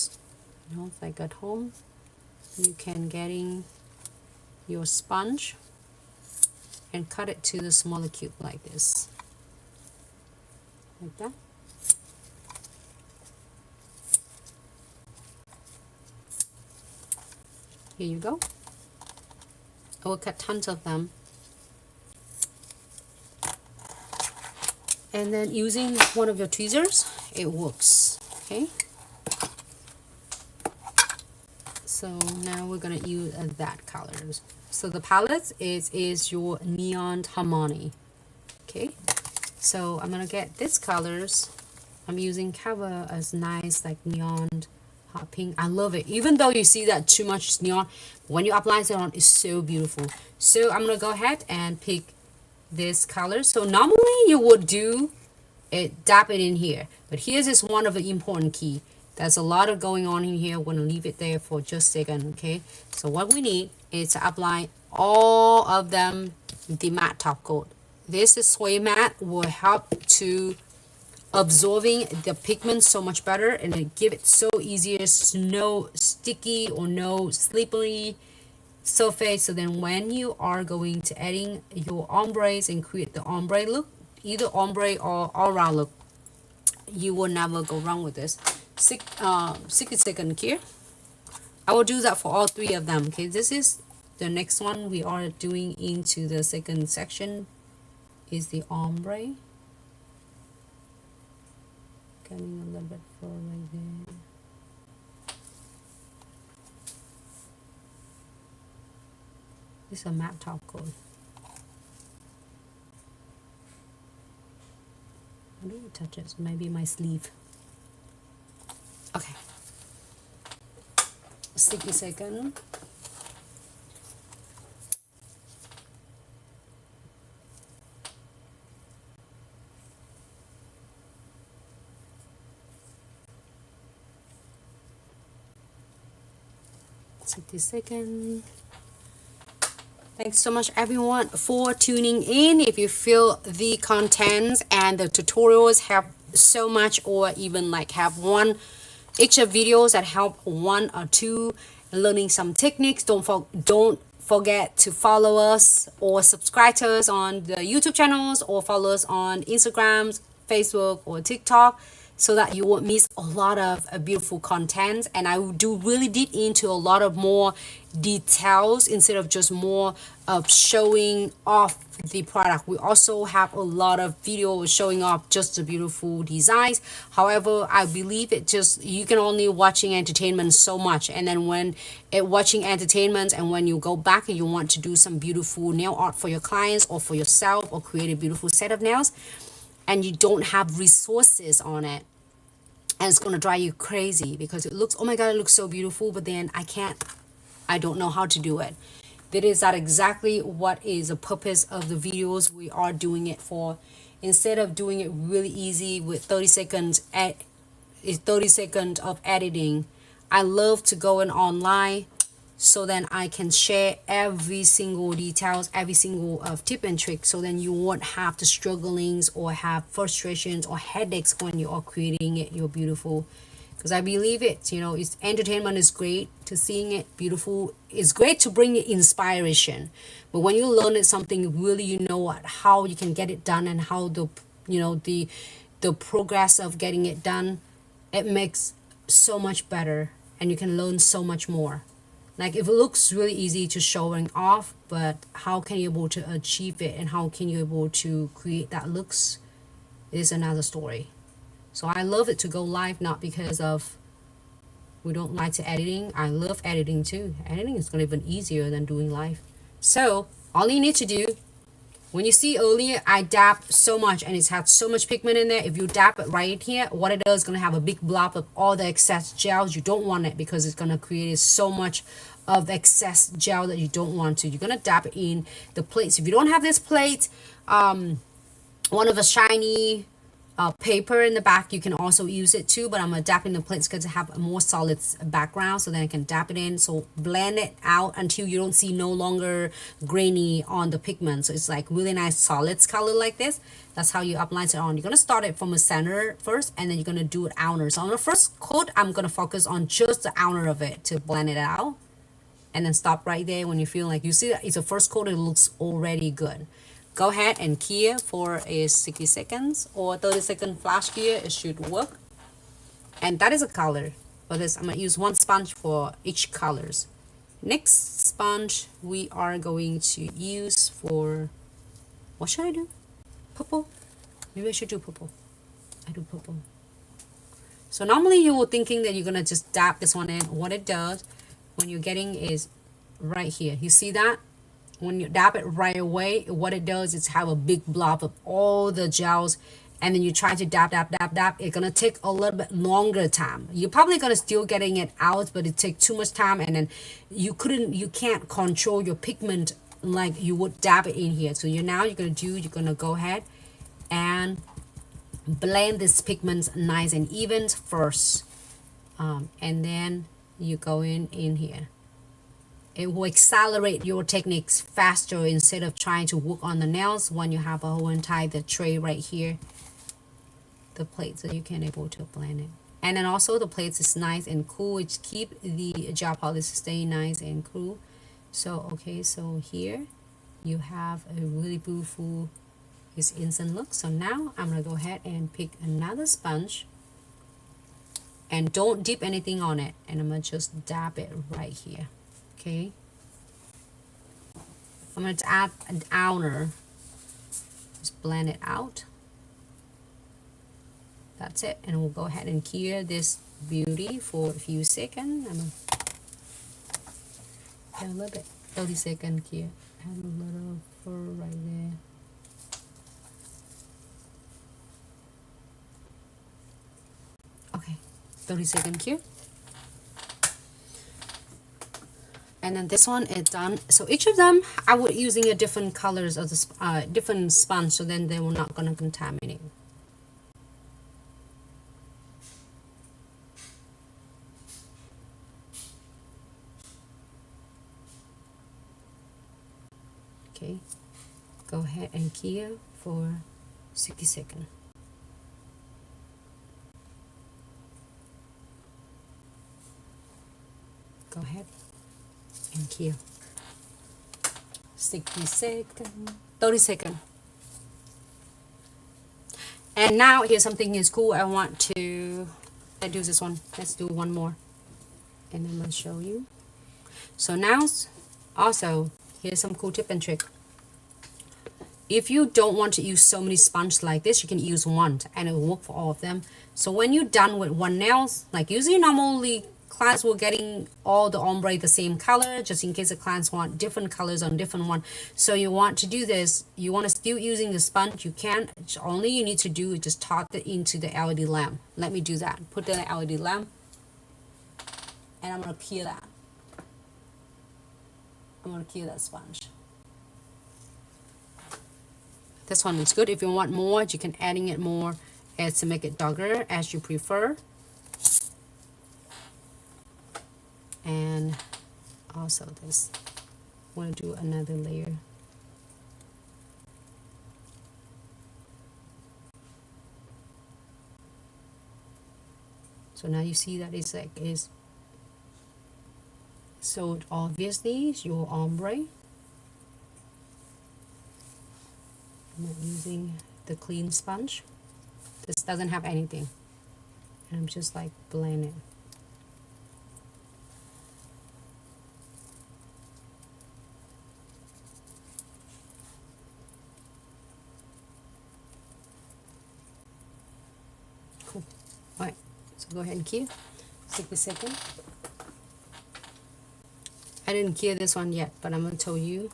Speaker 1: you know, like at home, you can getting your sponge and cut it to the smaller cube like this, like that. Here you go. I will cut tons of them, and then using one of your tweezers, it works. Okay, so now we're gonna use that colors. So the palette is your Neon Harmony. Okay, so I'm gonna get this colors. I'm using cover as nice like neon hot pink. I love it. Even though you see that too much neon, when you apply it on, it's so beautiful. So I'm gonna go ahead and pick this color. So normally you would do it, dab it in here, but here's is one of the important key. There's a lot of going on in here. We're gonna leave it there for just a second. Okay, so what we need is to apply all of them the matte top coat. This is soy matte will help to absorbing the pigment so much better, and it give it so easier, no sticky or no slippery surface. So then when you are going to adding your ombres and create the ombre look, either ombre or aura look, you will never go wrong with this. 60 seconds here. I will do that for all three of them. Okay, this is the next one we are doing into the second section is the ombre. Coming a little bit forward right there. This is a matte top coat. How do you touch it? So maybe my sleeve. Okay. 60 seconds. Thanks so much everyone for tuning in. If you feel the contents and the tutorials have so much, or even like have one extra videos that help one or two learning some techniques, don't forget to follow us or subscribe to us on the YouTube channels, or follow us on Instagram, Facebook, or TikTok, so that you won't miss a lot of beautiful content. And I do really dig into a lot of more details instead of just more of showing off the product. We also have a lot of videos showing off just the beautiful designs. However, I believe it just, you can only watching entertainment so much, and then when watching entertainment, and when you go back and you want to do some beautiful nail art for your clients or for yourself, or create a beautiful set of nails, and you don't have resources on it, and it's gonna drive you crazy because it looks, oh my god, it looks so beautiful, but then I don't know how to do it. That is that exactly what is the purpose of the videos we are doing it for. Instead of doing it really easy with 30 seconds of editing, I love to go in online, so then I can share every single details, every single tip and trick, so then you won't have the strugglings or have frustrations or headaches when you are creating it your beautiful. Because I believe it, you know, it's entertainment is great, to seeing it beautiful is great, to bring it inspiration, but when you learn it something really, you know what, how you can get it done, and how the, you know, the progress of getting it done, it makes so much better, and you can learn so much more. Like, if it looks really easy to showing off, but how can you able to achieve it, and how can you able to create that looks is another story. So I love it to go live, not because of we don't like to editing. I love editing too. Editing is gonna be even easier than doing live. So all you need to do, when you see earlier I dab so much and it's had so much pigment in there, if you dab it right here, what it does is gonna have a big blob of all the excess gels. You don't want it because it's gonna create so much of excess gel that you don't want to. You're gonna dab it in the plates. If you don't have this plate, one of a shiny paper in the back, you can also use it too, but I'm gonna dab in the plates because I have a more solid background, so then I can dab it in. So blend it out until you don't see no longer grainy on the pigment, so it's like really nice solids color like this. That's how you apply it on. You're gonna start it from the center first, and then you're gonna do it outer. So on the first coat, I'm gonna focus on just the outer of it to blend it out, and then stop right there. When you feel like you see that it's a first coat, it looks already good. Go ahead and cure for a 60 seconds or 30-second flash cure. It should work. And that is a color. For this, I'm going to use one sponge for each colors. Next sponge we are going to use for, what should I do? Purple? Maybe I should do purple. I do purple. So normally you were thinking that you're going to just dab this one in. What it does when you're getting is right here. You see that? When you dab it right away, what it does is have a big blob of all the gels, and then you try to dab, it's gonna take a little bit longer time. You're probably gonna still getting it out, but it takes too much time, and then you can't control your pigment like you would dab it in here. So you're gonna go ahead and blend this pigment nice and even first, and then you go in here. It will accelerate your techniques faster instead of trying to work on the nails when you have a whole entire the tray right here, the plate, so you can able to blend it. And then also the plates is nice and cool, which keep the gel polish stay nice and cool. So okay, so here you have a really beautiful, it's instant look. So now I'm gonna go ahead and pick another sponge, and don't dip anything on it, and I'm gonna just dab it right here. Okay, I'm going to add an outer, just blend it out. That's it, and we'll go ahead and cure this beauty for a few seconds. I'm gonna a little bit, 30-second cure. Add a little fur right there. Okay, 30-second cure. And then this one is done. So each of them, I would using a different colors of the different sponge, so then they will not gonna contaminate. Okay, go ahead and cure for 60 seconds. Go ahead and cure. 60 seconds, 30 seconds. And now here's something is cool. I want to, let's do this one. Let's do one more. And I'm going to show you. So now, also, here's some cool tip and trick. If you don't want to use so many sponges like this, you can use one and it will work for all of them. So when you're done with one nails, like usually normally clients will getting all the ombre the same color, just in case the clients want different colors on different one. So you want to do this, you want to still using the sponge, you can. Only you need to do is just toss it into the LED lamp. Let me do that. Put the LED lamp, and I'm going to cure that. I'm going to cure that sponge. This one is good. If you want more, you can adding it more as to make it darker as you prefer. And also this, I want to do another layer. So now you see that it's like is so obviously it's your ombre. I'm not using the clean sponge. This doesn't have anything, and I'm just like blending it. Cool. Go ahead and cure. Take a second. I didn't cure this one yet, but I'm going to tell you.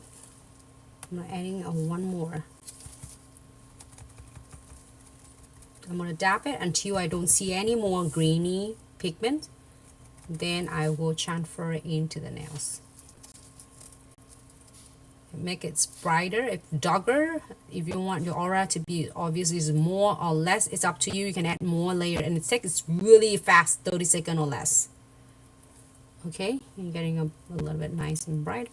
Speaker 1: I'm adding one more. I'm going to dab it until I don't see any more greeny pigment. Then I will transfer it into the nails. Make it brighter, if darker. If you want your aura to be obviously is more or less, it's up to you. You can add more layer, and it takes really fast, 30 seconds or less. Okay, you're getting a little bit nice and bright.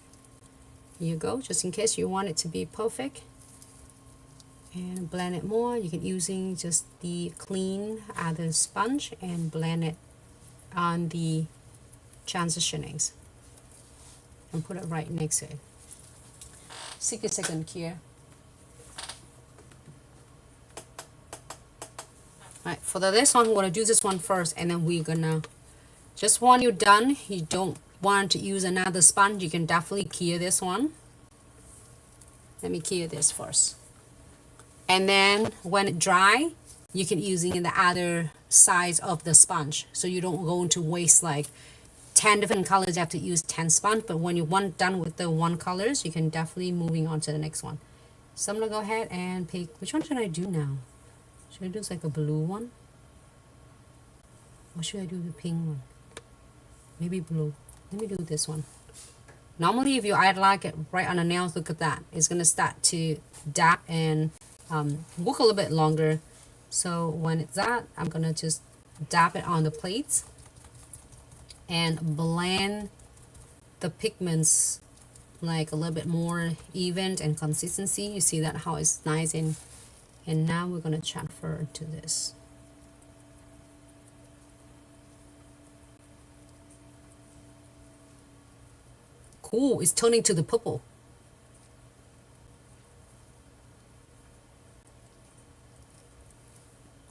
Speaker 1: Here you go, just in case you want it to be perfect. And blend it more. You can using just the clean other sponge and blend it on the transitionings and put it right next to it. 60 second here. Alright, for this one, we're gonna do this one first, and then we're gonna just when you're done, you don't want to use another sponge, you can definitely cure this one. Let me cure this first. And then when it dry, you can using the other sides of the sponge, so you don't go into waste like 10 different colors. You have to use 10 sponge, but when you're done with the one colors, you can definitely moving on to the next one. So I'm gonna go ahead and pick, which one should I do now? Should I do like a blue one? Or should I do the pink one? Maybe blue. Let me do this one. Normally if you like it right on the nails, look at that. It's gonna start to dab and work a little bit longer. So when it's that, I'm gonna just dab it on the plates and blend the pigments like a little bit more even and consistency. You see that how it's nice, and now we're gonna transfer to this. Cool, it's turning to the purple.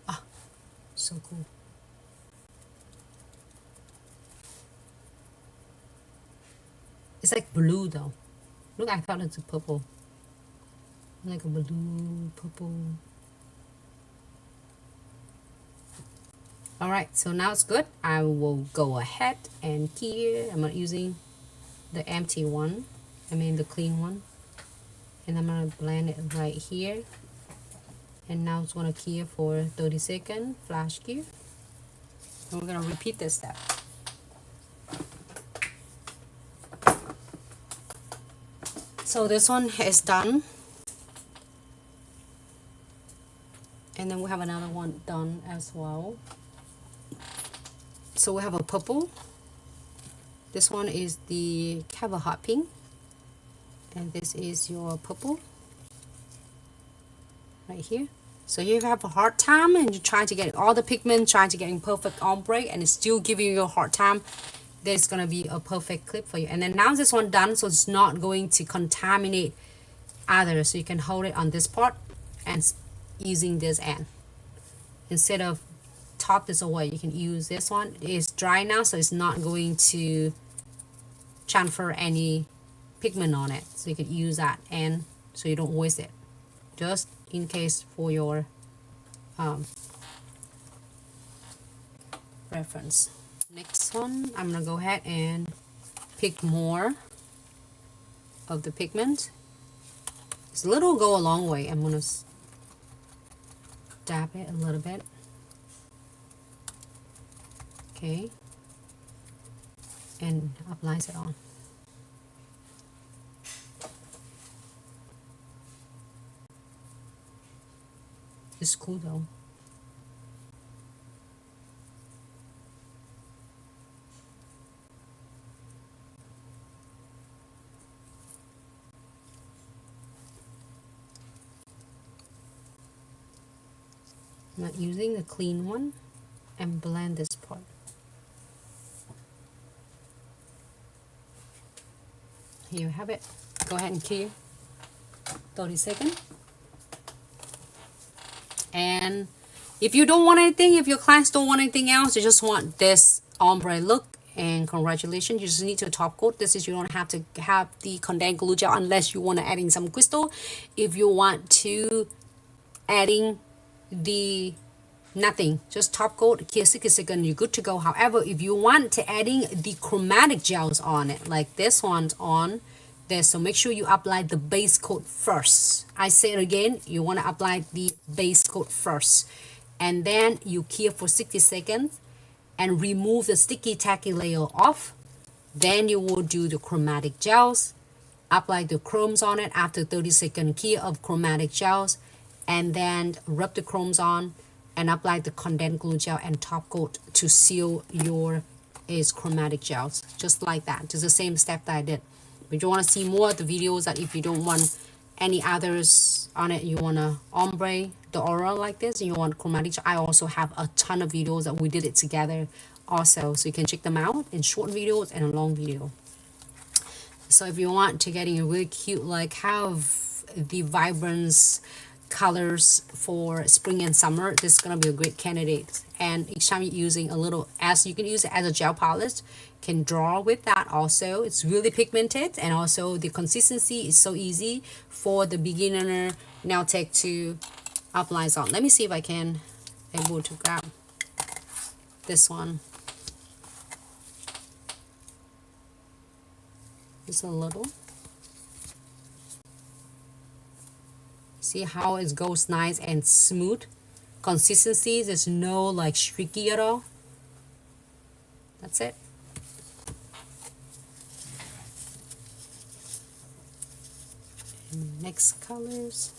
Speaker 1: Ah, so cool. It's like blue though. Look, I thought it's a purple. Like a blue, purple. Alright, so now it's good. I will go ahead and here I'm not using the empty one, I mean the clean one, and I'm gonna blend it right here. And now it's gonna cure for 30 seconds, flash cure. And we're gonna repeat this step. So this one is done, and then we have another one done as well. So we have a purple. This one is the Cover Hot Pink, and this is your purple right here. So you have a hard time and you're trying to get all the pigment, trying to get perfect ombre, and it's still giving you a hard time. There's gonna be a perfect clip for you. And then now this one done, so it's not going to contaminate others. So you can hold it on this part and using this end instead of top this away. You can use this one. It's dry now, so it's not going to transfer any pigment on it, so you could use that and so you don't waste it, just in case for your reference. Next one, I'm gonna go ahead and pick more of the pigment. This little go a long way. I'm gonna dab it a little bit. Okay, and applies it on. It's cool though. I'm not using the clean one, and blend this part. Here you have it. Go ahead and cure 30 seconds. And if you don't want anything, if your clients don't want anything else, you just want this ombre look, and congratulations, you just need to top coat. This is, you don't have to have the condensed glue gel unless you want to add in some crystal. If you want to adding the Nothing, just top coat, here 60 seconds, you're good to go. However, if you want to adding the chromatic gels on it, like this one's on there, so make sure you apply the base coat first. I say it again, you want to apply the base coat first, and then you cure for 60 seconds and remove the sticky tacky layer off. Then you will do the chromatic gels, apply the chromes on it after 30-second cure of chromatic gels, and then rub the chromes on and apply the condensed glue gel and top coat to seal your chromatic gels, just like that. Just the same step that I did. But you want to see more of the videos, that if you don't want any others on it, you want to ombre the aura like this, and you want chromatic gel, I also have a ton of videos that we did it together also, so you can check them out in short videos and a long video. So if you want to getting a really cute, like have the vibrance colors for spring and summer, this is gonna be a great candidate. And each time you're using a little, as you can use it as a gel polish, can draw with that also. It's really pigmented, and also the consistency is so easy for the beginner nail tech to apply on. Let me see if I can able to grab this one. Just a little. See how it goes nice and smooth. Consistency, there's no like streaky at all. That's it. And next colors.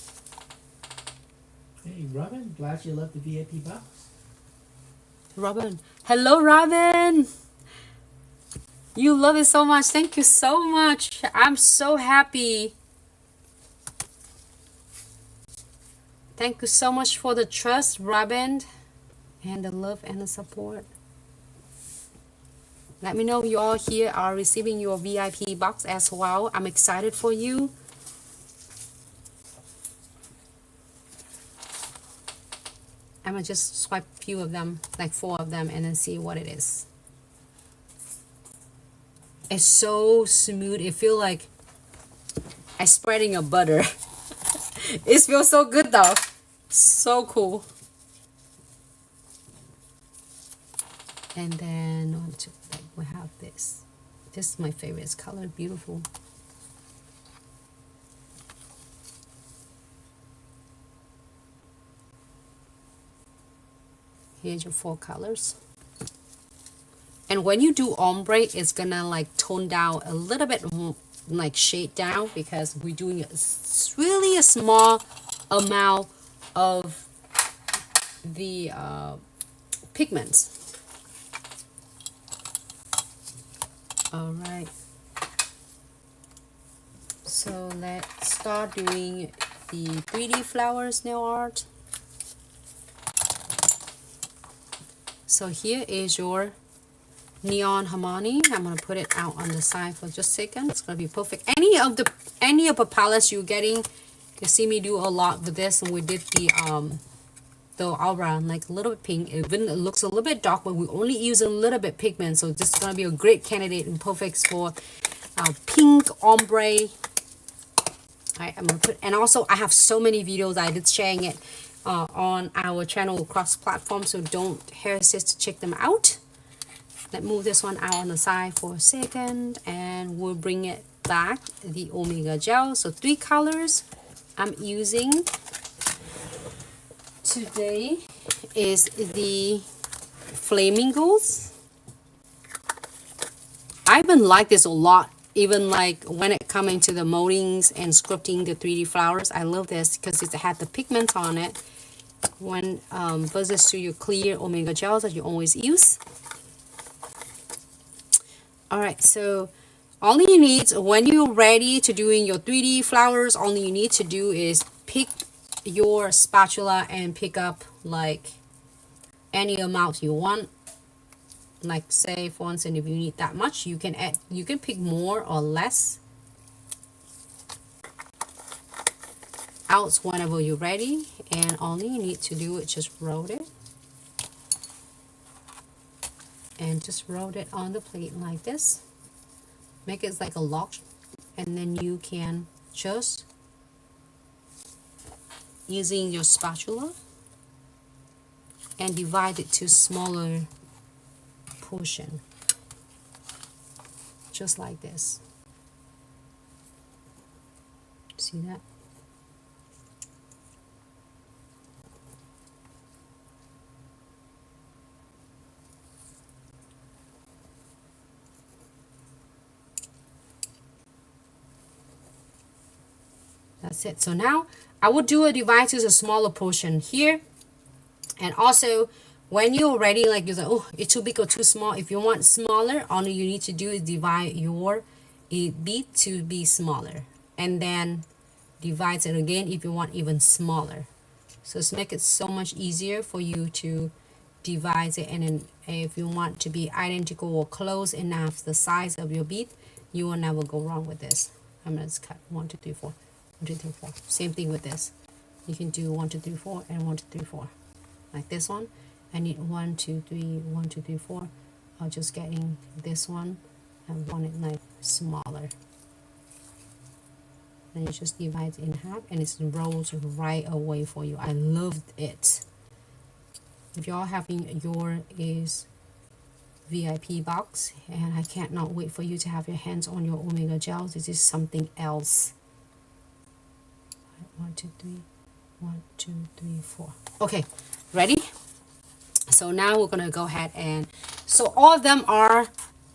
Speaker 2: Hey Robin, glad you love the VIP box.
Speaker 1: Robin. Hello Robin. You love it so much. Thank you so much. I'm so happy. Thank you so much for the trust, Robin, and the love and the support. Let me know you all here are receiving your VIP box as well. I'm excited for you. I'm gonna just swipe a few of them, like 4 of them, and then see what it is. It's so smooth. It feels like I'm spreading a butter. It feels so good though. So cool. And then we have this. This is my favorite color. Beautiful. Here's your 4 colors. And when you do ombre, it's gonna like tone down a little bit, like shade down, because we're doing really a small amount of the pigments. All right. So let's start doing the 3D flowers nail art. So here is your Neon Harmony. I'm gonna put it out on the side for just a second. It's gonna be perfect. Any of the palettes you're getting, you see me do a lot with this, and we did the aura, like a little bit pink. Even it looks a little bit dark, but we only use a little bit pigment, so this is gonna be a great candidate and perfect for pink ombre. Alright, I'm gonna put, and also I have so many videos I did sharing it on our channel across platform, so don't hesitate to check them out. Let's move this one out on the side for a second, and we'll bring it back, the Omega gel. So 3 colors I'm using today is the Flamingos. I even like this a lot, even like when it comes into the moldings and sculpting the 3D flowers. I love this because it had the pigments on it when versus to your clear Omega gels that you always use. Alright, so all you need when you're ready to doing your 3D flowers, all you need to do is pick your spatula and pick up like any amount you want. Like say for instance, if you need that much, you can add, you can pick more or less out whenever you're ready, and all you need to do is just roll it. And just roll it on the plate like this. Make it like a lock, and then you can just using your spatula and divide it to smaller portion, just like this. See that? That's it. So now I would do a divide to a smaller portion here. And also when you're ready, like you're like, oh, it's too big or too small. If you want smaller, all you need to do is divide your bead to be smaller. And then divide it again if you want even smaller. So it's make it so much easier for you to divide it. And then if you want to be identical or close enough the size of your bead, you will never go wrong with this. I'm going to cut 1, 2, 3, 4. 1, 2, 3, 4. Same thing with this. You can do 1, 2, 3, 4 and 1, 2, 3, 4. Like this one. I need 1, 2, 3, 1, 2, 3, 4. I'll just getting this one and want it like smaller. And you just divide it in half and it rolls right away for you. I loved it. If y'all having your is VIP box, and I can't not wait for you to have your hands on your Omega gels. This is something else. 1, 2, 3, 1, 2, 3, 4. Okay, ready? So now we're gonna go ahead and so all of them are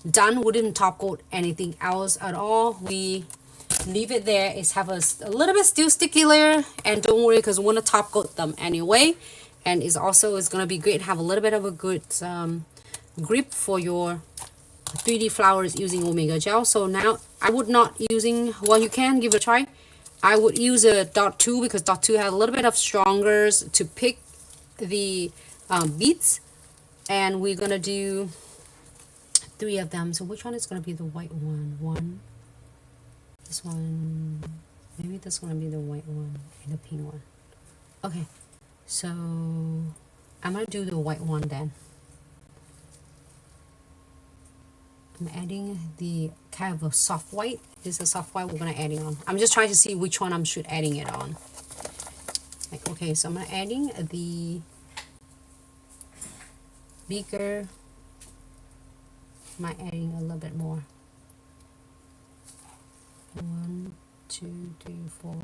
Speaker 1: done. We didn't top coat anything else at all. We leave it there. It's have a little bit still sticky layer, and don't worry because we want to top coat them anyway. And it's also it's gonna be great to have a little bit of a good grip for your 3D flowers using Omega gel. So now I would not using, well, you can give it a try. I would use a dot 2 because dot 2 has a little bit of strongers to pick the beads, and we're gonna do 3 of them. So which one is gonna be the white one? This one, maybe this gonna be the white one and the pink one. Okay, so I'm gonna do the white one then. I'm adding the kind of a soft white. This is a soft white we're gonna adding on. I'm just trying to see which one I should adding it on. Like, okay, so I'm gonna adding the bigger. Am I adding a little bit more? 1, 2, 3, 4.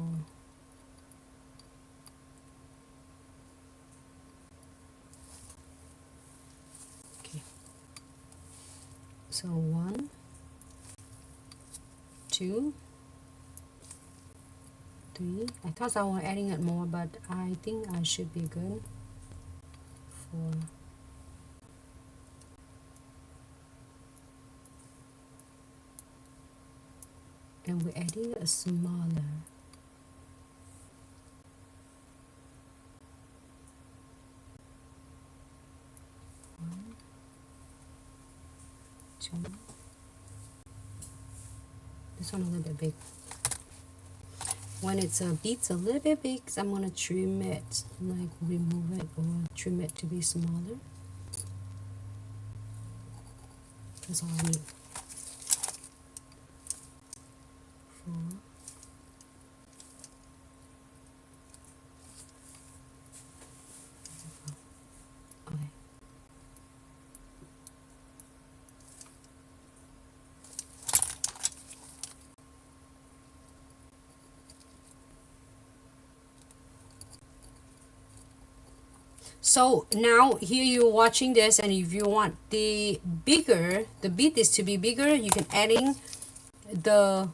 Speaker 1: Okay. So 1, 2, 3. I thought I was adding it more, but I think I should be good. 4. And we're adding a smaller. 1, 2. This one a little bit big. When it's beads a little bit big, I'm gonna trim it, like remove it or trim it to be smaller. That's all I need. 4. Okay. So now here you're watching this, and if you want the bigger, the bead is to be bigger, you can adding the,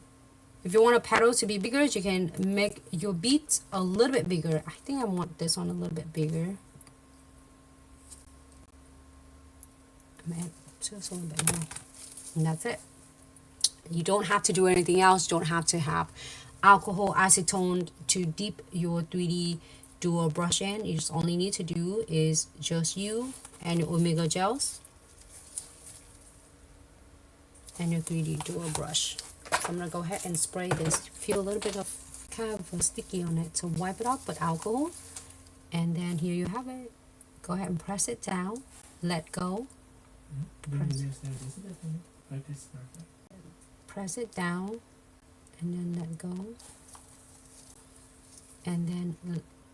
Speaker 1: if you want a petal to be bigger, you can make your beads a little bit bigger. I think I want this one a little bit bigger. I'm add just a little bit more, and that's it. You don't have to do anything else. You don't have to have alcohol acetone to dip your 3D dual brush in. You just only need to do is just you and your Omega gels and your 3D dual brush. So I'm gonna go ahead and spray this. Feel a little bit of kind of sticky on it, so wipe it off with alcohol, and then here you have it. Go ahead and press it down, let go, press it down, and then let go, and then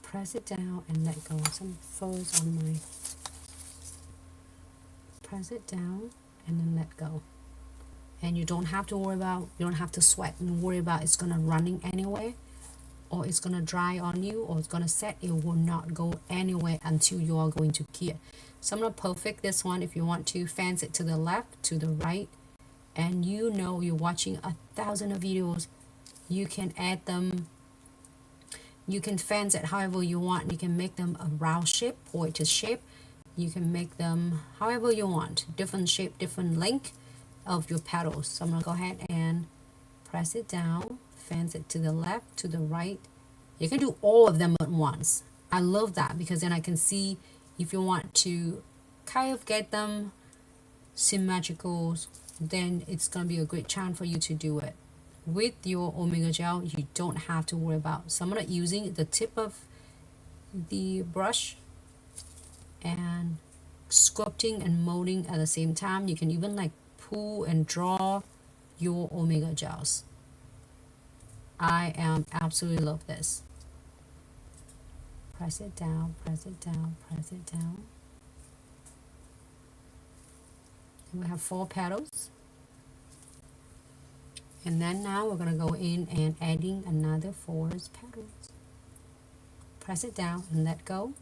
Speaker 1: press it down and let go. Some photos on my press it down and then let go. And you don't have to worry about, you don't have to sweat and worry about it's gonna running anyway, or it's gonna dry on you, or it's gonna set. It will not go anywhere until you are going to key it. So I'm gonna perfect this one. If you want to fans it to the left, to the right, and you know you're watching 1,000 of videos, you can add them, you can fans it however you want. You can make them a round shape or to shape. You can make them however you want, different shape, different length of your petals. So I'm gonna go ahead and press it down, fans it to the left, to the right. You can do all of them at once. I love that because then I can see if you want to kind of get them symmetrical, then it's gonna be a great chance for you to do it. With your Omega gel, you don't have to worry about. So I'm gonna using the tip of the brush and sculpting and molding at the same time. You can even like pull and draw your Omega gels. I am absolutely love this. Press it down, press it down, press it down. And we have 4 petals. And then now we're gonna go in and adding another 4 petals. Press it down and let go.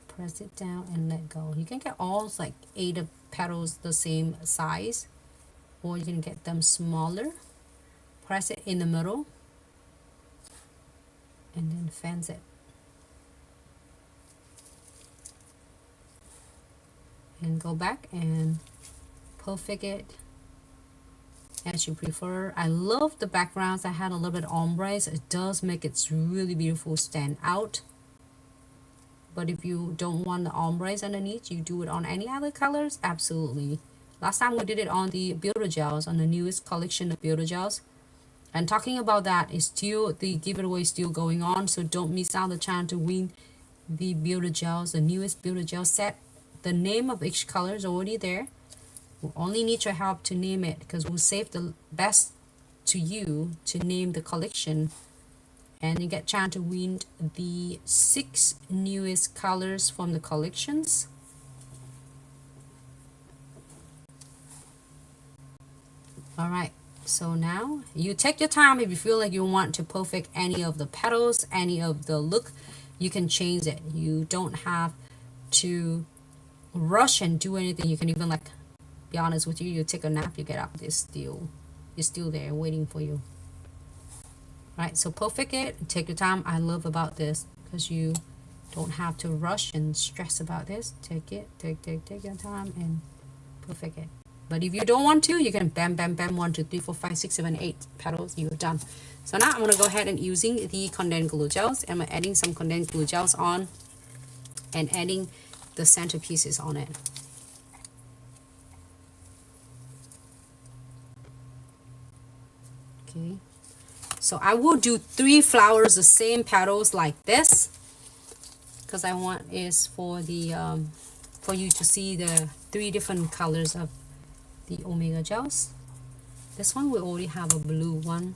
Speaker 1: Press it down and let go. You can get all like 8 petals the same size, or you can get them smaller. Press it in the middle and then fans it. And go back and perfect it as you prefer. I love the backgrounds. I had a little bit of ombre, so it does make it really beautiful stand out. But if you don't want the ombres underneath, you do it on any other colors, absolutely. Last time we did it on the Builder Gels, on the newest collection of Builder Gels. And talking about that, is still, the giveaway is still going on, so don't miss out the chance to win the Builder Gels, the newest Builder Gel set. The name of each color is already there. We'll only need your help to name it, because we'll save the best to you to name the collection. And you get a chance to win the 6 newest colors from the collections. Alright, so now you take your time. If you feel like you want to perfect any of the petals, any of the look, you can change it. You don't have to rush and do anything. You can even, like, be honest with you, you take a nap, you get up, it's still there waiting for you. Right, so perfect it, take your time. I love about this because you don't have to rush and stress about this. Take your time and perfect it. But if you don't want to, you can bam 1 2 3 4 5 6 7 8 petals. You're done. So now I'm gonna go ahead and using the condensed glue gels, and I'm adding some condensed glue gels on and adding the centerpieces on it. Okay. So I will do 3 flowers, the same petals like this, because I want is for the for you to see the 3 different colors of the Omega gels. This one we already have a blue one.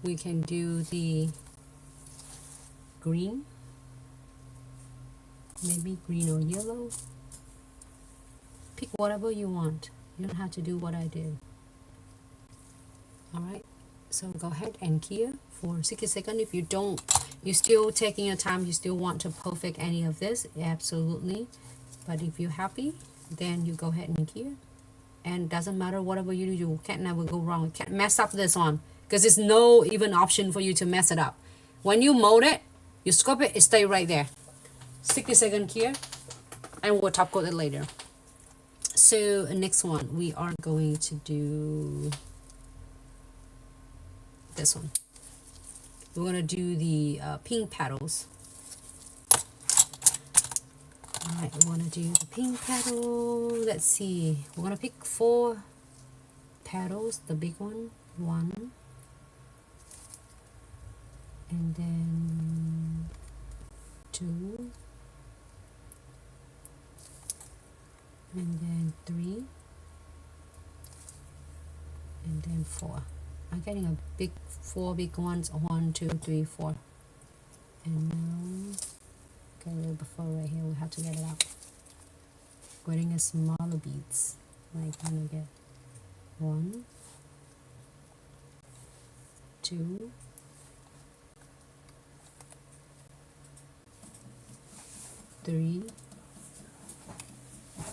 Speaker 1: We can do the green, maybe green or yellow. Pick whatever you want. You don't have to do what I did. All right. So go ahead and key for 60 seconds. If you don't, you're still taking your time, you still want to perfect any of this, absolutely. But if you're happy, then you go ahead and key. And doesn't matter whatever you do, you can't never go wrong. You can't mess up this one, because there's no even option for you to mess it up. When you mold it, you scope it, it stay right there. 60 seconds key, and we'll top coat it later. So next one, we are going to do this one. We're gonna do the pink petals. Alright, we want to do the pink petal. Let's see, we're gonna pick 4 petals, the big one, 1, and then 2, and then 3, and then 4. I'm getting a big 4 big ones. 1 2 3 4, and now got a little before right here. We have to get it out. getting a smaller beads. Like I'm gonna get 1, 2, 3, 4,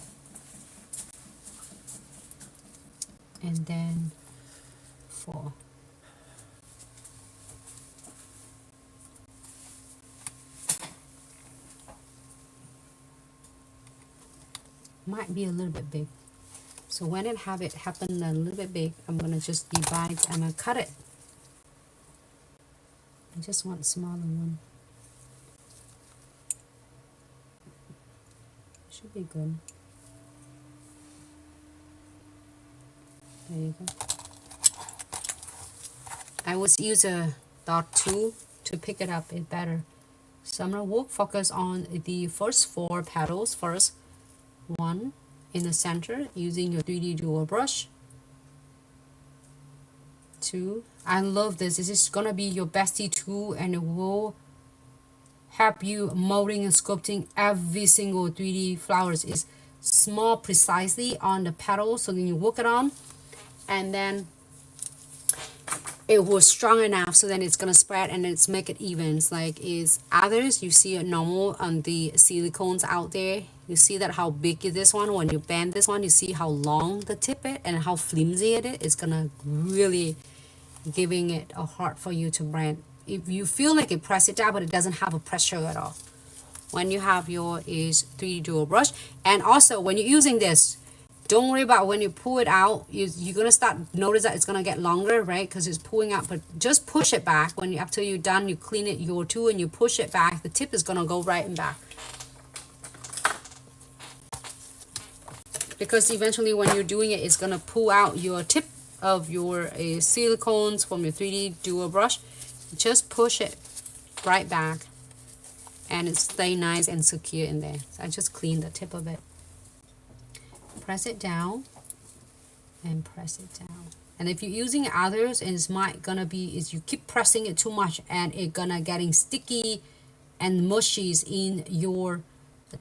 Speaker 1: and then 4. Might be a little bit big. So when it happen a little bit big, I'm gonna just divide, I'm gonna cut it. I just want a smaller one. Should be good. There you go. I always use a dot tool to pick it up it better. So I'm gonna focus on the first 4 petals first. 1 in the center using your 3D dual brush. 2. I love this. This is gonna be your bestie tool and it will help you molding and sculpting every single 3D flowers. Is small precisely on the petal, so then you work it on and then it was strong enough so then it's gonna spread and it's make it even. It's like is others you see a normal on the silicones out there. You see that how big is this one. When you bend this one, you see how long the tip is and how flimsy it is. It's gonna really giving it a hard for you to bend. If you feel like you press it down, but it doesn't have a pressure at all. When you have your 3D dual brush, and also when you're using this, don't worry about when you pull it out. You're gonna start notice that it's gonna get longer, right? Because it's pulling out. But just push it back. When you after you're done, you clean it your tool and you push it back. The tip is gonna go right and back. Because eventually when you're doing it, it's gonna pull out your tip of your silicones from your 3D dual brush. Just push it right back, and it stay nice and secure in there. So I just clean the tip of it. Press it down and press it down. And if you're using others, it's might gonna be is you keep pressing it too much and it gonna getting sticky and mushies in your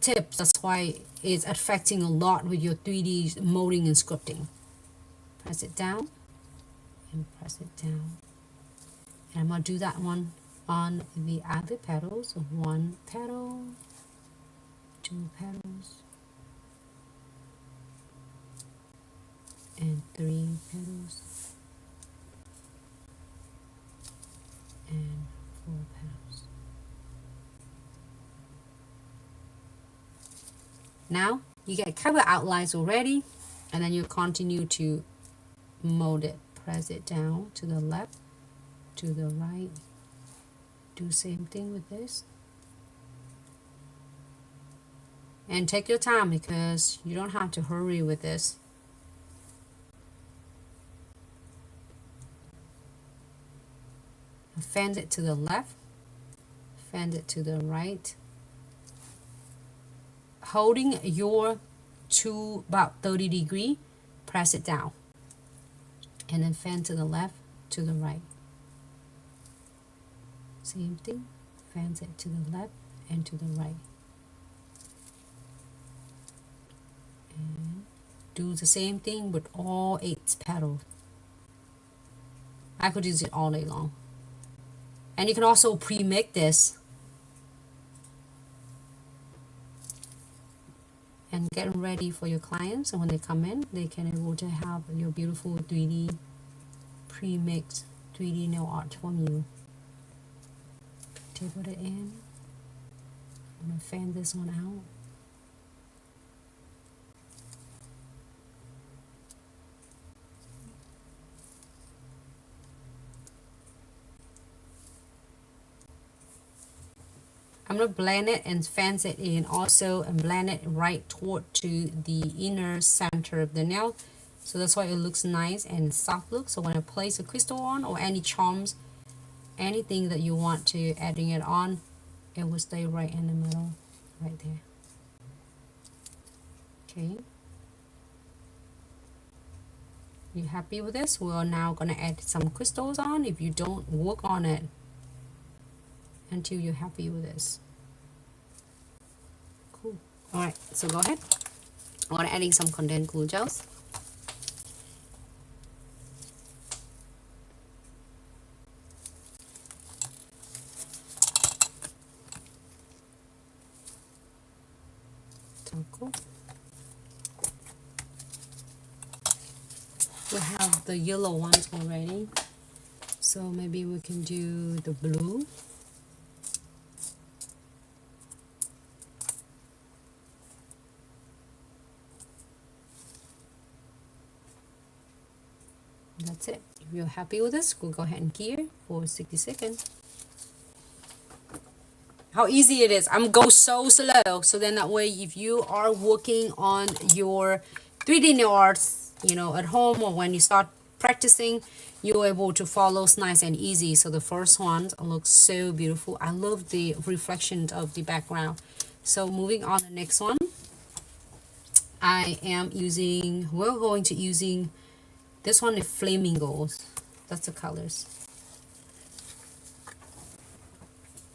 Speaker 1: tips. That's why it's affecting a lot with your 3D molding and sculpting. Press it down and press it down. And I'm gonna do that one on the other petals. So 1 petal, 2 petals, and 3 petals, and 4 petals. Now you get cover outlines already, and then you continue to mold it. Press it down to the left, to the right. Do same thing with this. And take your time because you don't have to hurry with this. Fan it to the left, fan it to the right. Holding your tool about 30 degrees, press it down. And then fan to the left, to the right. Same thing, fan it to the left and to the right. And do the same thing with all 8 petals. I could use it all day long. And you can also pre-make this and get ready for your clients, and when they come in they can able to have your beautiful 3D pre-mixed 3D nail art from you. Table it in. I'm gonna fan this one out. I'm going to blend it and fan it in also and blend it right toward to the inner center of the nail. So that's why it looks nice and soft look. So when I place a crystal on or any charms, anything that you want to adding it on, it will stay right in the middle, right there. Okay. You happy with this? We're now going to add some crystals on. If you don't, work on it until you're happy with this. Cool. All right, so go ahead. I'm gonna adding some condensed glue gels. Cool. We have the yellow ones already, so maybe we can do the blue. That's it. If you're happy with this, we'll go ahead and gear for 60 seconds. How easy it is. I'm go so slow, so then that way if you are working on your 3D nail arts, you know, at home or when you start practicing, you're able to follow nice and easy. So the first one looks so beautiful. I love the reflection of the background. So moving on to the next one, we're going to using this one is flamingos. That's the colors.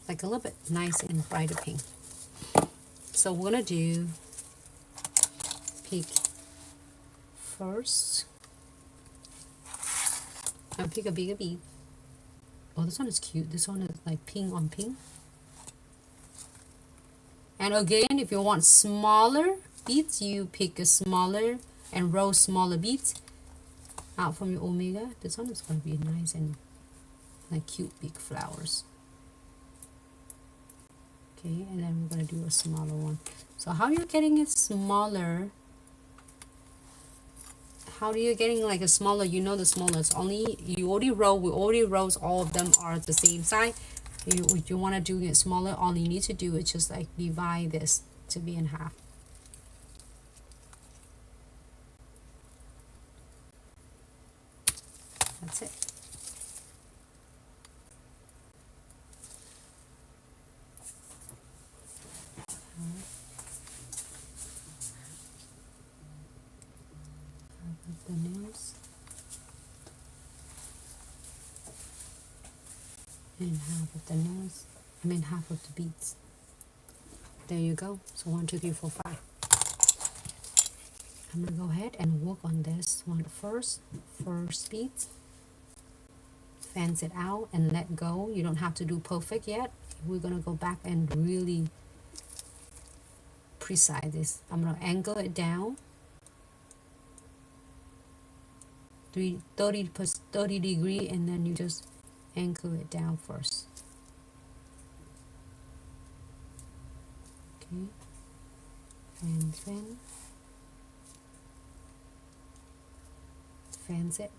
Speaker 1: Like a little bit nice and brighter pink. So we're gonna do pick first and pick a bigger bead. Oh, this one is cute. This one is like pink on pink. And again, if you want smaller beads, you pick a smaller and roll smaller beads out from your omega. This one is gonna be nice and like cute big flowers. Okay, and then we're going to do a smaller one. So how are you getting it smaller? How are you getting like a smaller? You know the smallest. Only we already rolled all of them are the same size. If you want to do it smaller, all you need to do is just like divide this to be in half. That's it. The nails and half of the nails, half of the beads. There you go. So 1, 2, 3, 4, 5. I'm gonna go ahead and work on this one first beads. Fans it out and let go. You don't have to do perfect yet. We're gonna go back and really precise this. I'm gonna angle it down 30 degree, and then you just angle it down first. Okay, and fans it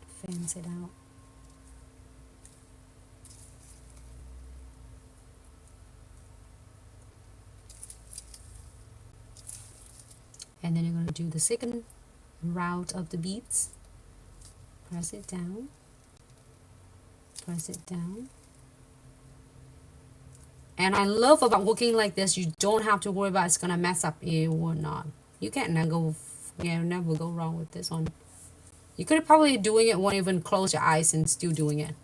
Speaker 1: out. And then you're going to do the second route of the beads. Press it down, press it down. And I love about working like this, you don't have to worry about it's gonna mess up it or not. You can't never go wrong with this one. You could probably doing it, won't even close your eyes and still doing it.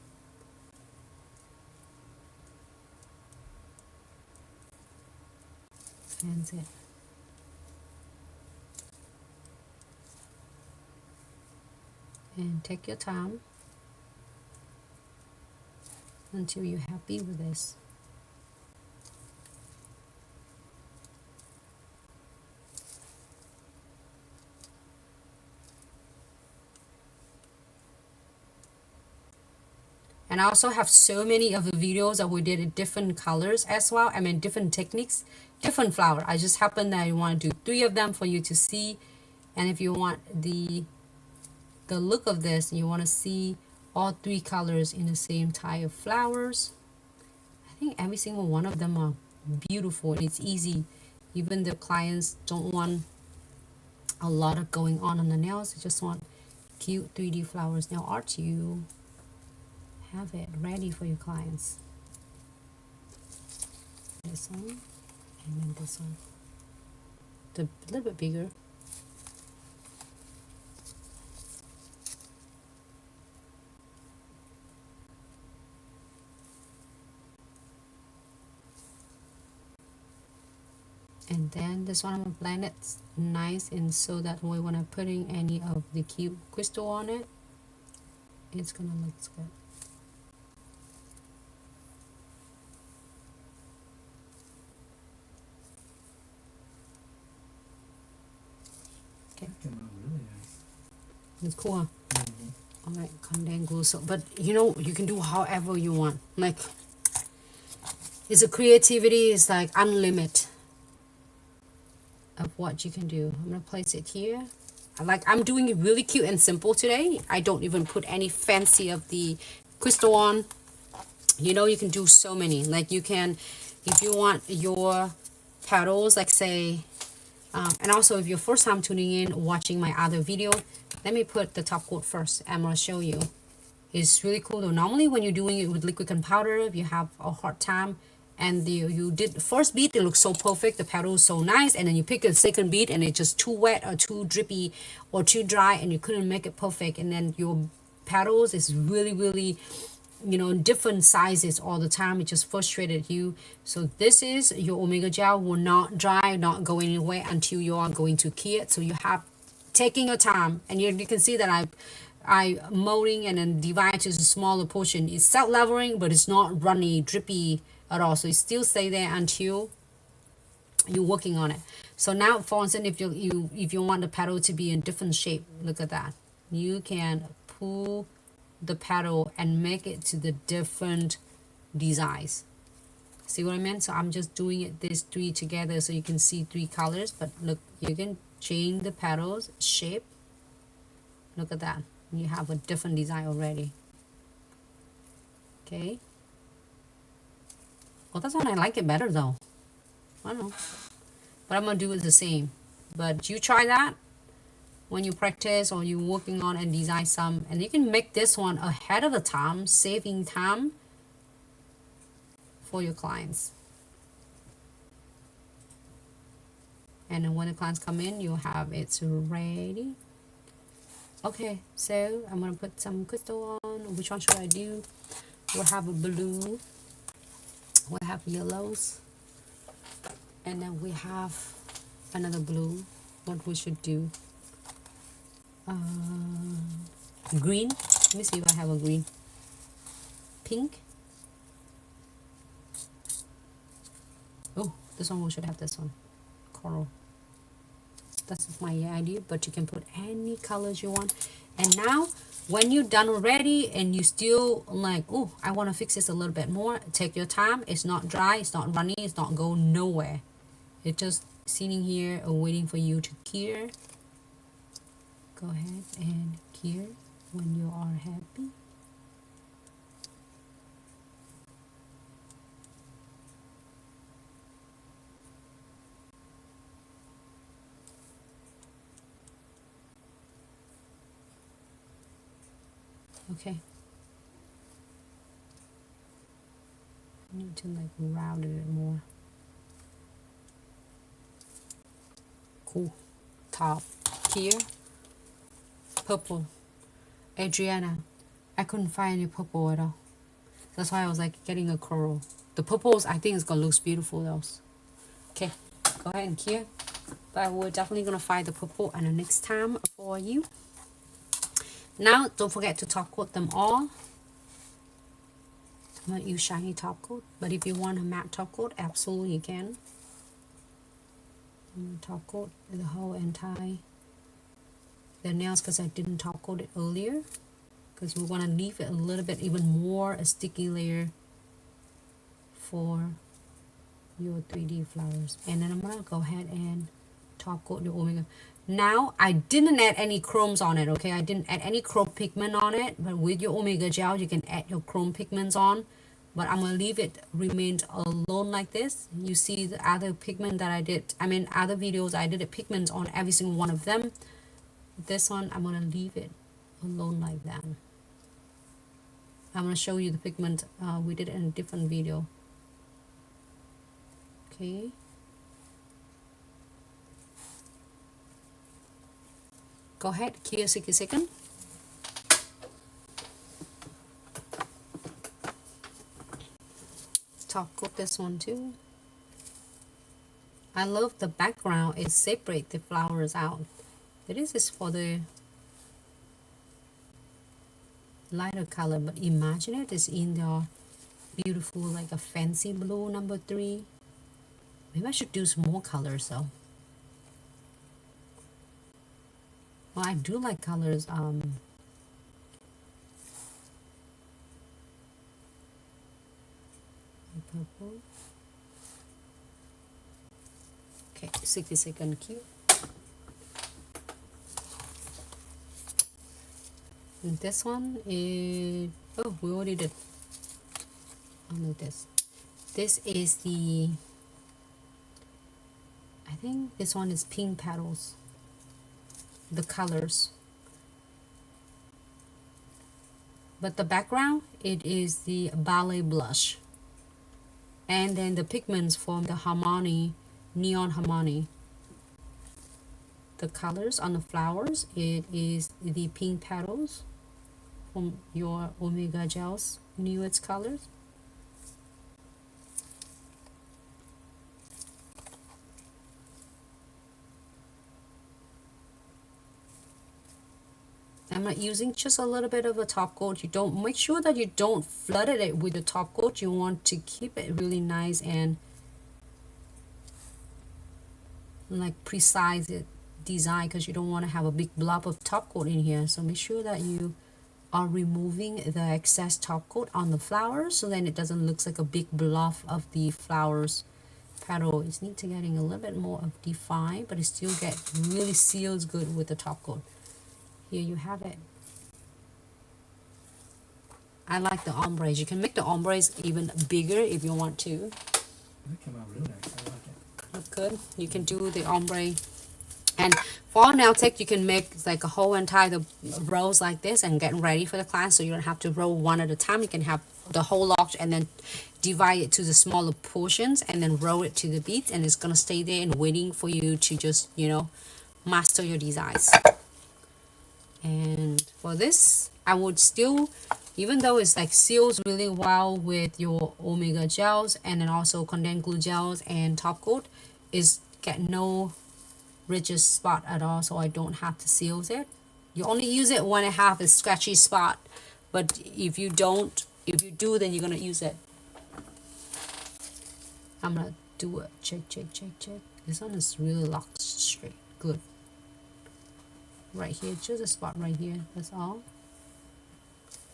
Speaker 1: Fans it. And take your time until you're happy with this. And I also have so many of the videos that we did in different colors as well. Different techniques, different flower. I just happen that I want to do 3 of them for you to see. And if you want the look of this, you want to see all 3 colors in the same type of flowers. I think every single one of them are beautiful and it's easy. Even the clients don't want a lot of going on the nails. They just want cute 3D flowers nail art. You have it ready for your clients. This one and then this one. A little bit bigger. And then this one I'm gonna blend it nice, and so that way when I'm putting any of the cute crystal on it, it's gonna look good. Okay.
Speaker 2: Came out really nice.
Speaker 1: It's cool, huh?
Speaker 2: Mm-hmm.
Speaker 1: Alright, condense glue. So, but you know, you can do however you want. Like, it's a creativity, it's like unlimited of what you can do. I'm gonna place it here. I'm doing it really cute and simple today. I don't even put any fancy of the crystal on. You know, you can do so many. Like you can, if you want your petals, like say, and also if you're first time tuning in, watching my other video, let me put the top coat first. I'm gonna show you. It's really cool though. Normally when you're doing it with liquid and powder, if you have a hard time, and you did the first beat, it looks so perfect, the petal is so nice, and then you pick a second beat and it's just too wet or too drippy or too dry, and you couldn't make it perfect, and then your petals is really, you know, different sizes all the time. It just frustrated you. So this is your Omega gel, will not dry, not go anywhere until you are going to key it. So you have taking your time, and you can see that I molding and then divide to a smaller portion. It's self-leveling, but it's not runny, drippy at all. So it still stay there until you're working on it. So now, for instance, if you want the petal to be in different shape, look at that. You can pull the petal and make it to the different designs. See what I mean? So I'm just doing it these three together so you can see three colors. But look, you can change the petals shape. Look at that. You have a different design already. Okay. Well, that's one I like it better though. I don't know. But I'm gonna do it the same. But you try that when you practice or you're working on and design some, and you can make this one ahead of the time, saving time for your clients. And then when the clients come in, you'll have it's ready. Okay, so I'm gonna put some crystal on. Which one should I do? We'll have a blue, we'll have yellows, and then we have another blue. What we should do? Green. Let me see if I have a green. Pink. Oh, this one we should have this one. Coral. That's my idea, but you can put any colors you want. And now when you're done already and you still like, oh, I want to fix this a little bit more, take your time. It's not dry, it's not runny, it's not going nowhere. It's just sitting here waiting for you to cure. Go ahead and cure when you are happy. Okay. I need to like round it more. Cool. Top here. Purple. Adriana, I couldn't find any purple at all. That's why I was like getting a coral. The purples, I think it's gonna look beautiful though. Okay, go ahead and cure. But we're definitely gonna find the purple and the next time for you. Now, don't forget to top coat them all. I'm gonna use shiny top coat, but if you want a matte top coat, absolutely you can. I'm gonna top coat the whole entire the nails because I didn't top coat it earlier, because we want to leave it a little bit even more a sticky layer for your 3D flowers. And then I'm gonna go ahead and top coat the Omega. Now I didn't add any chromes on it, okay? I didn't add any chrome pigment on it, but with your Omega gel you can add your chrome pigments on. But I'm gonna leave it remained alone like this. You see the other pigment that I did, I mean other videos I did a pigment on every single one of them. This one I'm gonna leave it alone like that. I'm gonna show you the pigment we did in a different video. Okay. Go ahead, cure 60 seconds. Top coat this one too. I love the background. It separates the flowers out. This is for the lighter color, but imagine it is in the beautiful, like a fancy blue number 3. Maybe I should do some more colors though. Well, I do like colors. Purple. Okay, 60-second cue. And this one is, oh, we already did. Oh no, this is the, I think this one is pink petals, the colors, but the background, it is the ballet blush, and then the pigments from the Harmony, Neon Harmony. The colors on the flowers, it is the pink petals from your Omega Gel's newest colors. I'm not using just a little bit of a top coat. You don't, make sure that you don't flood it with the top coat. You want to keep it really nice and like precise design, because you don't want to have a big blob of top coat in here. So make sure that you are removing the excess top coat on the flowers, so then it doesn't look like a big blob of the flowers petal. It's need to getting a little bit more of define, but it still get really seals good with the top coat. Here you have it. I like the ombres. You can make the ombres even bigger if you want to.
Speaker 2: That came out really nice. I like it.
Speaker 1: Look good. You can do the ombre. And for nail tech, you can make like a whole entire rows like this and get ready for the class, so you don't have to roll one at a time. You can have the whole lot and then divide it to the smaller portions and then roll it to the beads, and it's gonna stay there and waiting for you to just, you know, master your designs. And for this, I would still, even though it's like seals really well with your Omega gels and then also condensed glue gels and top coat, is get no ridges spot at all, so I don't have to seal it. You only use it when it have a scratchy spot, but if you don't, if you do, then you're gonna use it. I'm gonna do it. Check. This one is really locked straight. Good. Right here, just a spot right here, that's all.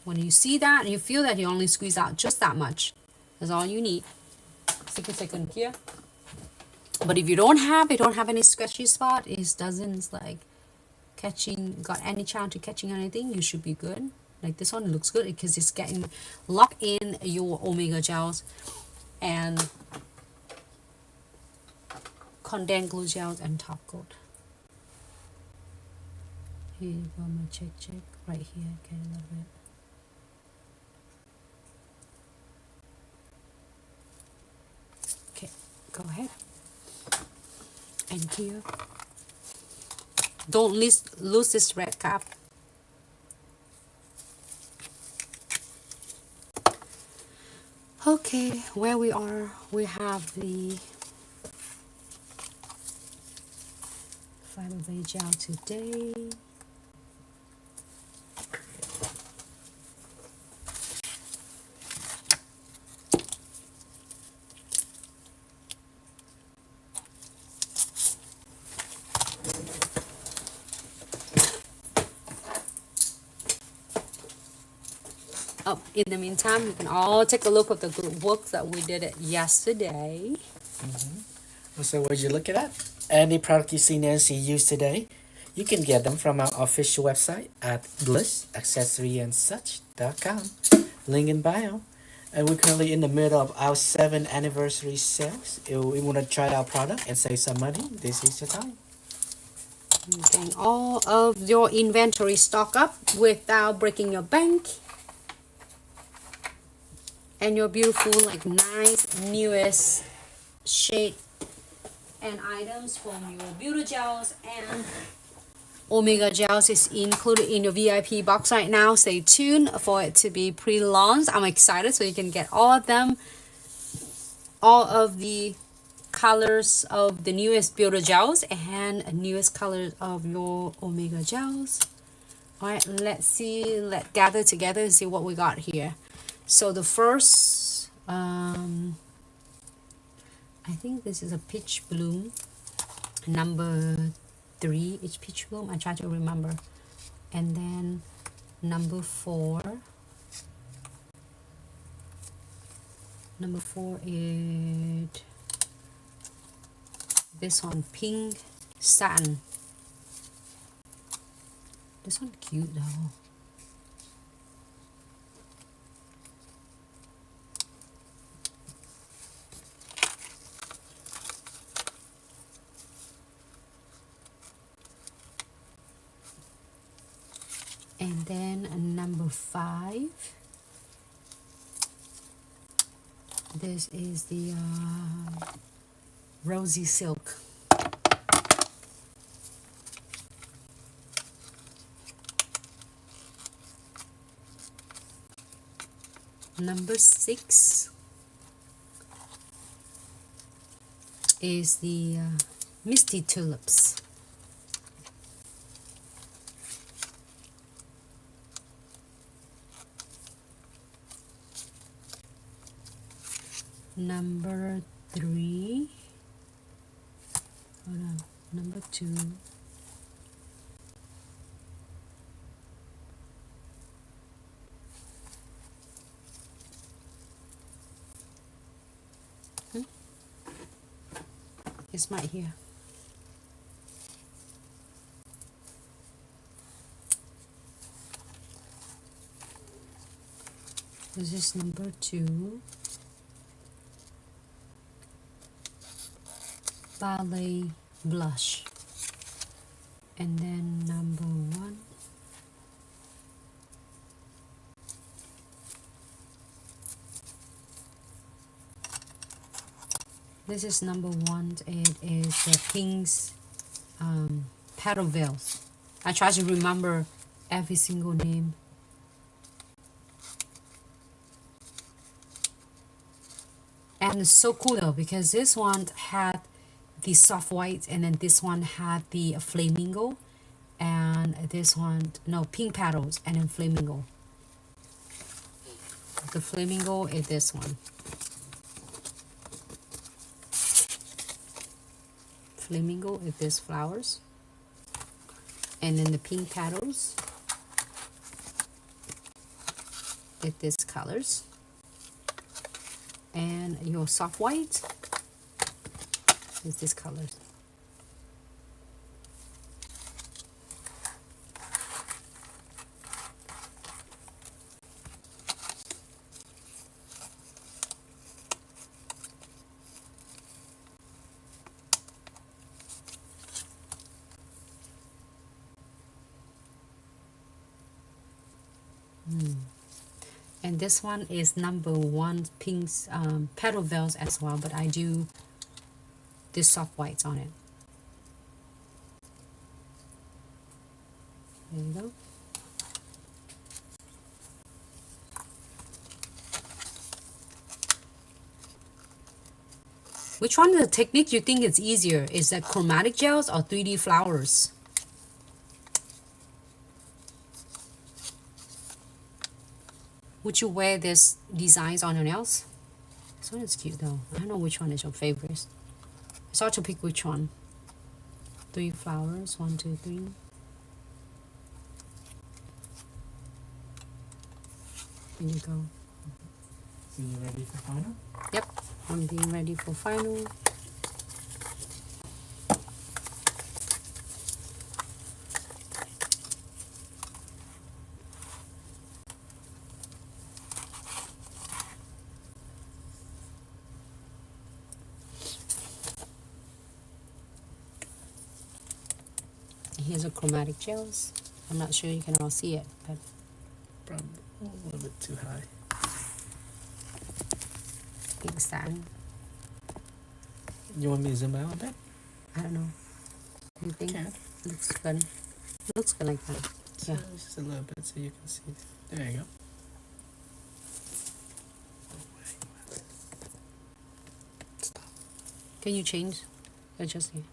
Speaker 1: When you see that and you feel that, you only squeeze out just that much. That's all you need. 60-second here. But if you don't have any scratchy spot, it doesn't like got any chance to catching anything, you should be good. Like this one looks good because it's getting locked in your Omega gels and condensed glue gels and top coat. Here you go, I'm gonna check right here, okay, a little bit. Okay, go ahead. And here, don't lose this red cap. Okay, where we are, we have the Velvetty gel today. Oh, in the meantime, you can all take a look at the good work that we did it yesterday.
Speaker 3: So what you looking at? Any product you see Nancy use today, you can get them from our official website at glitzaccessoryandsuch.com. Link in bio. And we're currently in the middle of our 7th anniversary sales. If we want to try our product and save some money, this is your time.
Speaker 1: Getting all of your inventory stock up without breaking your bank. And your beautiful, like nice, newest shade and items from your Builder Gels and Omega Gels is included in your VIP box right now. Stay tuned for it to be pre-launched. I'm excited, so you can get all of them, all of the colors of the newest Builder Gels and newest colors of your Omega Gels. Alright, let's see, let's gather together and see what we got here. So the first, I think this is a Peach Bloom, number 3 is Peach Bloom, I try to remember. And then number 4. Number 4 is this one, Pink Satin. This one cute though. And then number 5. This is the Rosy Silk. Number 6 is the Misty Tulips. Number 3, hold on, number 2, it's right here. This is number 2. Ballet Blush. And then number 1. This is number 1. It is the Pink's Petal Veils. I try to remember every single name. And it's so cool though, because this one had the soft white, and then this one had the flamingo, and this one, no, pink petals, and then flamingo. The flamingo is this one. Flamingo is this flowers, and then the pink petals is this colors, and your soft white is this colors. And this one is number 1 Pink's Petal Veils as well, but I do this soft whites on it. There you go. Which one of the techniques you think is easier? Is that chromatic gels or 3D flowers? Would you wear this designs on your nails? This one is cute though. I don't know which one is your favorite. It's hard to pick which one. 3 flowers, 1, 2, 3. There you go.
Speaker 2: So you ready for final?
Speaker 1: Yep, I'm being ready for final. Here's a chromatic gels. I'm not sure you can all see it, but
Speaker 3: Probably a little bit too high.
Speaker 1: Pink Satin.
Speaker 3: You want me to zoom out a bit?
Speaker 1: I don't know. You think?
Speaker 3: Can.
Speaker 1: Looks good. Looks good like that.
Speaker 3: So
Speaker 1: Yeah.
Speaker 3: just a little bit so you can see. There you go. Stop.
Speaker 1: Can you change? Adjust here.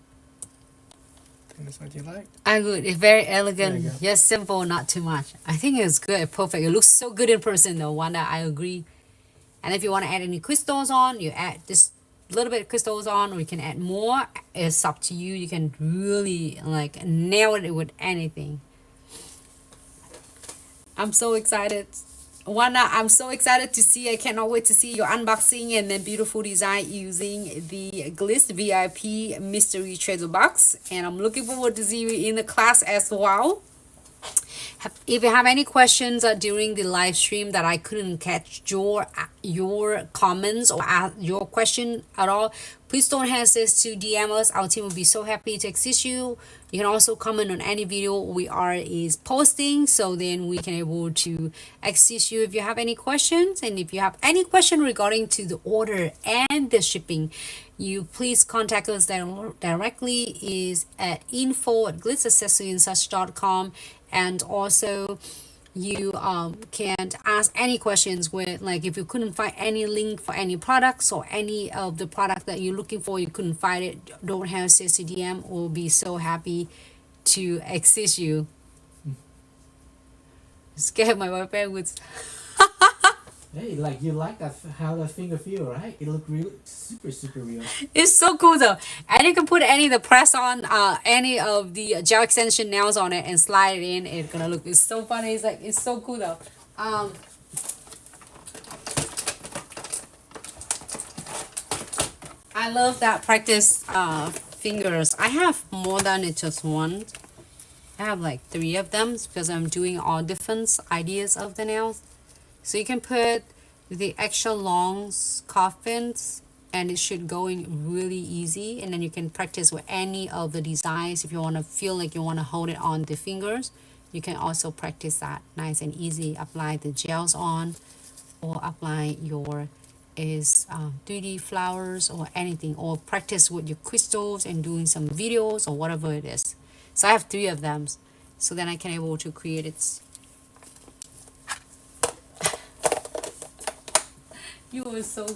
Speaker 3: I think that's what you like.
Speaker 1: Good. It's very
Speaker 3: There you
Speaker 1: elegant.
Speaker 3: go.
Speaker 1: Yes, simple, not too much. I think it's good, perfect. It looks so good in person though, Wanda. I agree. And if you want to add any crystals on, you add this little bit of crystals on, or you can add more. It's up to you. You can really like nail it with anything. I'm so excited. Wanda, I'm so excited to see. I cannot wait to see your unboxing and then beautiful design using the Glitz VIP Mystery Treasure Box. And I'm looking forward to see you in the class as well. If you have any questions during the live stream that I couldn't catch your comments or your question at all, please don't hesitate to DM us. Our team will be so happy to assist you. You can also comment on any video we are posting, so then we can able to assist you if you have any questions. And if you have any question regarding to the order and the shipping, you please contact us directly is at info@glitzaccessoryandsuch.com. And also you can ask any questions with, like, if you couldn't find any link for any products or any of the product that you're looking for, you couldn't find it, don't hesitate to DM. We'll be so happy to assist you. Scared my boyfriend with
Speaker 2: Hey, like you like that how the finger feel, right? It look real, super real.
Speaker 1: it's so cool though. And you can put any of the press on any of the gel extension nails on it and slide it in. It's gonna look, it's so funny. It's like, it's so cool though. I love that practice fingers. I have more than just one. I have like 3 of them because I'm doing all different ideas of the nails. So you can put the extra long coffins and it should go in really easy, and then you can practice with any of the designs. If you want to feel like you want to hold it on the fingers, you can also practice that nice and easy. Apply the gels on, or apply your 3D flowers or anything, or practice with your crystals and doing some videos or whatever it is. So I have 3 of them, so then I can able to create it. You were so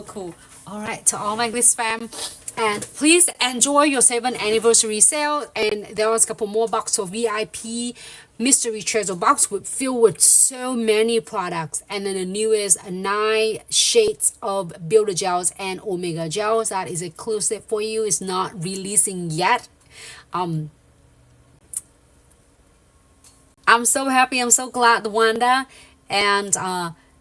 Speaker 1: cool. All right, to all my Glitz fam, and please enjoy your 7th anniversary sale. And there was a couple more boxes of VIP mystery treasure box filled with so many products. And then the newest 9 shades of Builder Gels and Omega Gels that is exclusive for you. It's not releasing yet. I'm so happy. I'm so glad, Wanda. And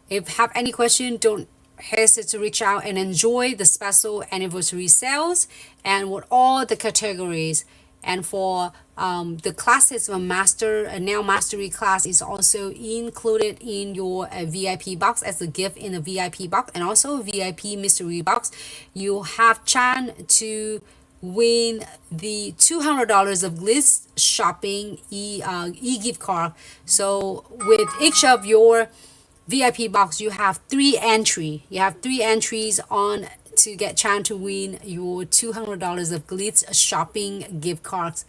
Speaker 1: if you have any question, don't hesitate to reach out and enjoy the special anniversary sales and with all the categories. And for the classes, a nail mastery class is also included in your VIP box as a gift in the VIP box, and also VIP mystery box. You have chance to win the $200 of Glitz shopping e-gift card. So with each of your VIP box, you have 3 entry. You have 3 entries on to get chance to win your $200 of Glitz shopping gift cards.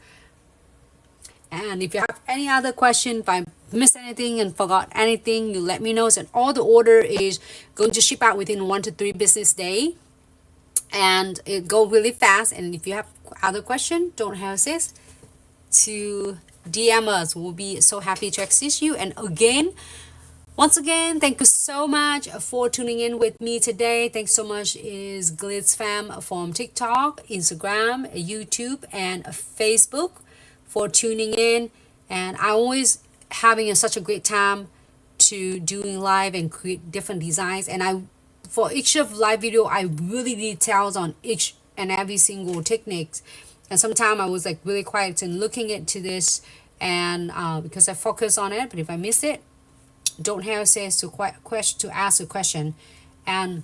Speaker 1: And if you have any other question, if I missed anything and forgot anything, you let me know. So all the order is going to ship out within 1 to 3 business day, and it go really fast. And if you have other question, don't hesitate to DM us. We'll be so happy to assist you. And once again, thank you so much for tuning in with me today. Thanks so much is Glitz fam from TikTok, Instagram, YouTube, and Facebook for tuning in. And I always having such a great time to doing live and create different designs. And for each of live video, I really details on each and every single techniques. And sometimes I was like really quiet and looking into this, and because I focus on it. But if I miss it, don't hesitate to ask a question. And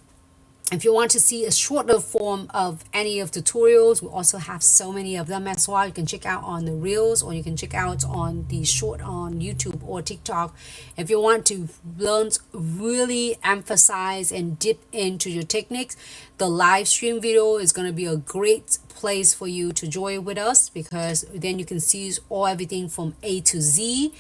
Speaker 1: if you want to see a shorter form of any of tutorials, we also have so many of them as well. You can check out on the reels, or you can check out on the short on YouTube or TikTok. If you want to learn, really emphasize and dip into your techniques, the live stream video is going to be a great place for you to join with us, because then you can see everything from A to Z.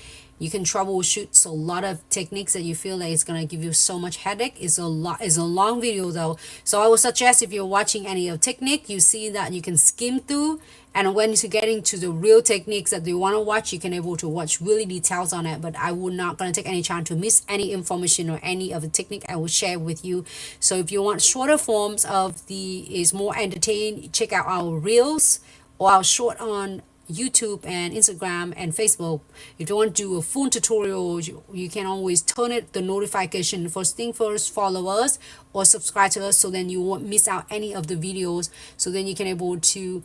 Speaker 1: You can troubleshoot so a lot of techniques that you feel like it's gonna give you so much headache. It's a long video though, so I would suggest if you're watching any of technique, you see that you can skim through, and when you're getting to the real techniques that you want to watch, you can able to watch really details on it. But I will not gonna take any chance to miss any information or any of the technique I will share with you. So if you want shorter forms of the is more entertained, check out our reels or our short on YouTube and Instagram and Facebook. If you want to do a full tutorial, you can always turn it the notification. First thing first, follow us or subscribe to us, so then you won't miss out any of the videos. So then you can able to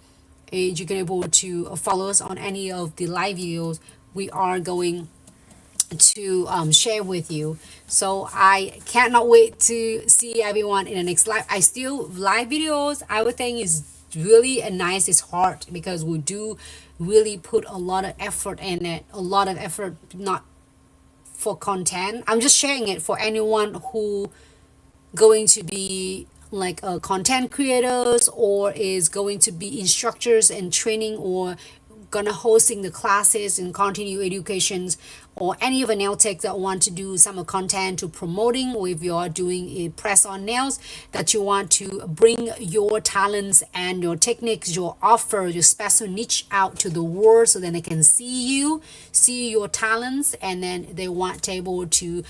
Speaker 1: follow us on any of the live videos we are going to share with you. So I cannot wait to see everyone in the next live. I still live videos, I would think is really a nice. It's hard because we do really put a lot of effort in it, a lot of effort, not for content. I'm just sharing it for anyone who going to be like content creators or is going to be instructors and training or gonna hosting the classes and continue educations, or any of the nail tech that want to do some content to promoting, or if you are doing a press on nails that you want to bring your talents and your techniques, your offer, your special niche out to the world so then they can see your talents, and then they want to able to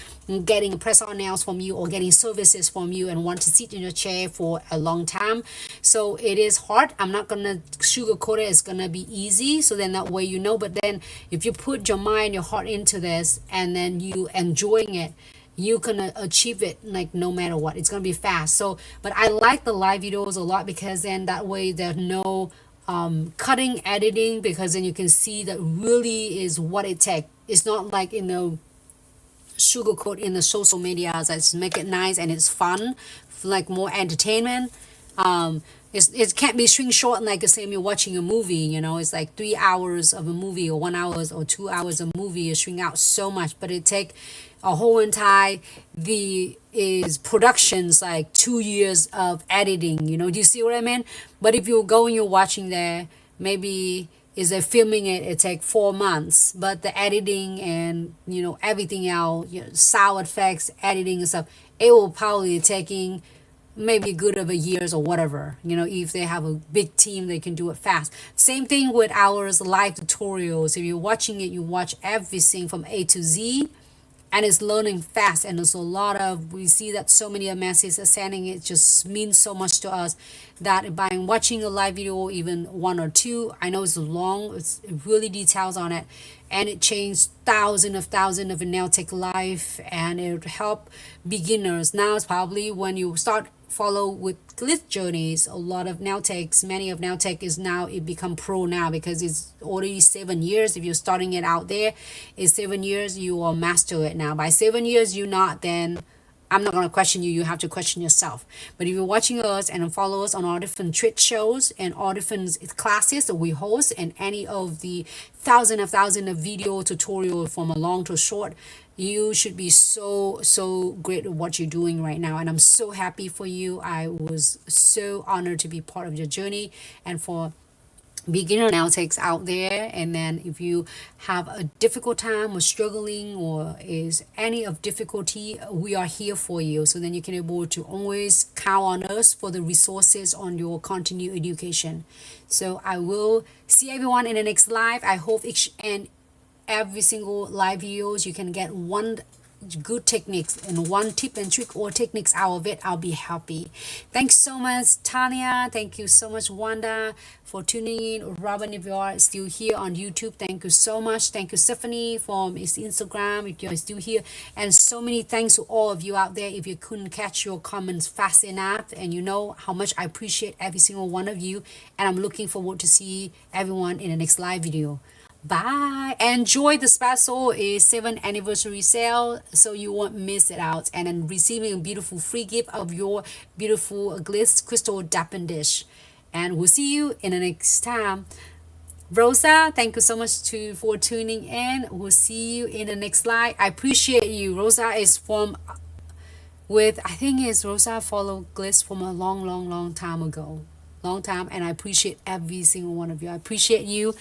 Speaker 1: getting press on nails from you or getting services from you and want to sit in your chair for a long time. So it is hard. I'm not gonna sugarcoat it. It's gonna be easy, so then that way you know. But then if you put your mind, your heart into this, and then you enjoying it, you can achieve it like no matter what. It's gonna be fast. So but I like the live videos a lot because then that way there's no cutting, editing, because then you can see that really is what it takes. It's not like sugarcoat in the social media. Let's make it nice and it's fun, like more entertainment. It can't be shrink short like the same you're watching a movie. It's like 3 hours of a movie or 1 hour or 2 hours of a movie. It shrink out so much, but it take a whole entire productions like 2 years of editing. Do you see what I mean? But if you go and you're watching there, maybe is they filming it take 4 months, but the editing and everything else, sound effects, editing and stuff, it will probably taking maybe good of a years or whatever. If they have a big team, they can do it fast. Same thing with our live tutorials. If you're watching it, you watch everything from A to Z, and it's learning fast. And there's a lot of, we see that so many messages are sending. It just means so much to us that by watching a live video, even 1 or 2, I know it's long, it's really details on it, and it changed thousands of nail tech life, and it help beginners. Now it's probably when you start follow with Glitz journeys, a lot of nail techs, many of nail tech is now it become pro now because it's already 7 years. If you're starting it out there, it's 7 years, you will master it now. By 7 years you not, then I'm not going to question you. You have to question yourself. But if you're watching us and follow us on all different trade shows and all different classes that we host, and any of the thousands of video tutorial from a long to short, you should be so great at what you're doing right now. And I'm so happy for you. I was so honored to be part of your journey. And for beginner nail techs out there, and then if you have a difficult time or struggling or is any of difficulty, we are here for you. So then you can able to always count on us for the resources on your continued education. So I will see everyone in the next live. I hope each and every single live videos you can get one good techniques and one tip and trick or techniques out of it. I'll be happy. Thanks so much, Tanya. Thank you so much, Wanda, for tuning in. Robin, if you are still here on YouTube, thank you so much. Thank you, Stephanie, from Instagram, if you're still here. And so many thanks to all of you out there. If you couldn't catch your comments fast enough, and you know how much I appreciate every single one of you, and I'm looking forward to see everyone in the next live video. Bye. Enjoy the special 7th anniversary sale so you won't miss it out, and then receiving a beautiful free gift of your beautiful Glitz crystal dappen dish. And we'll see you in the next time. Rosa, thank you so much for tuning in. We'll see you in the next live. I appreciate you. Rosa is I think it's Rosa followed Glitz from a long time ago. And I appreciate every single one of you. I appreciate you.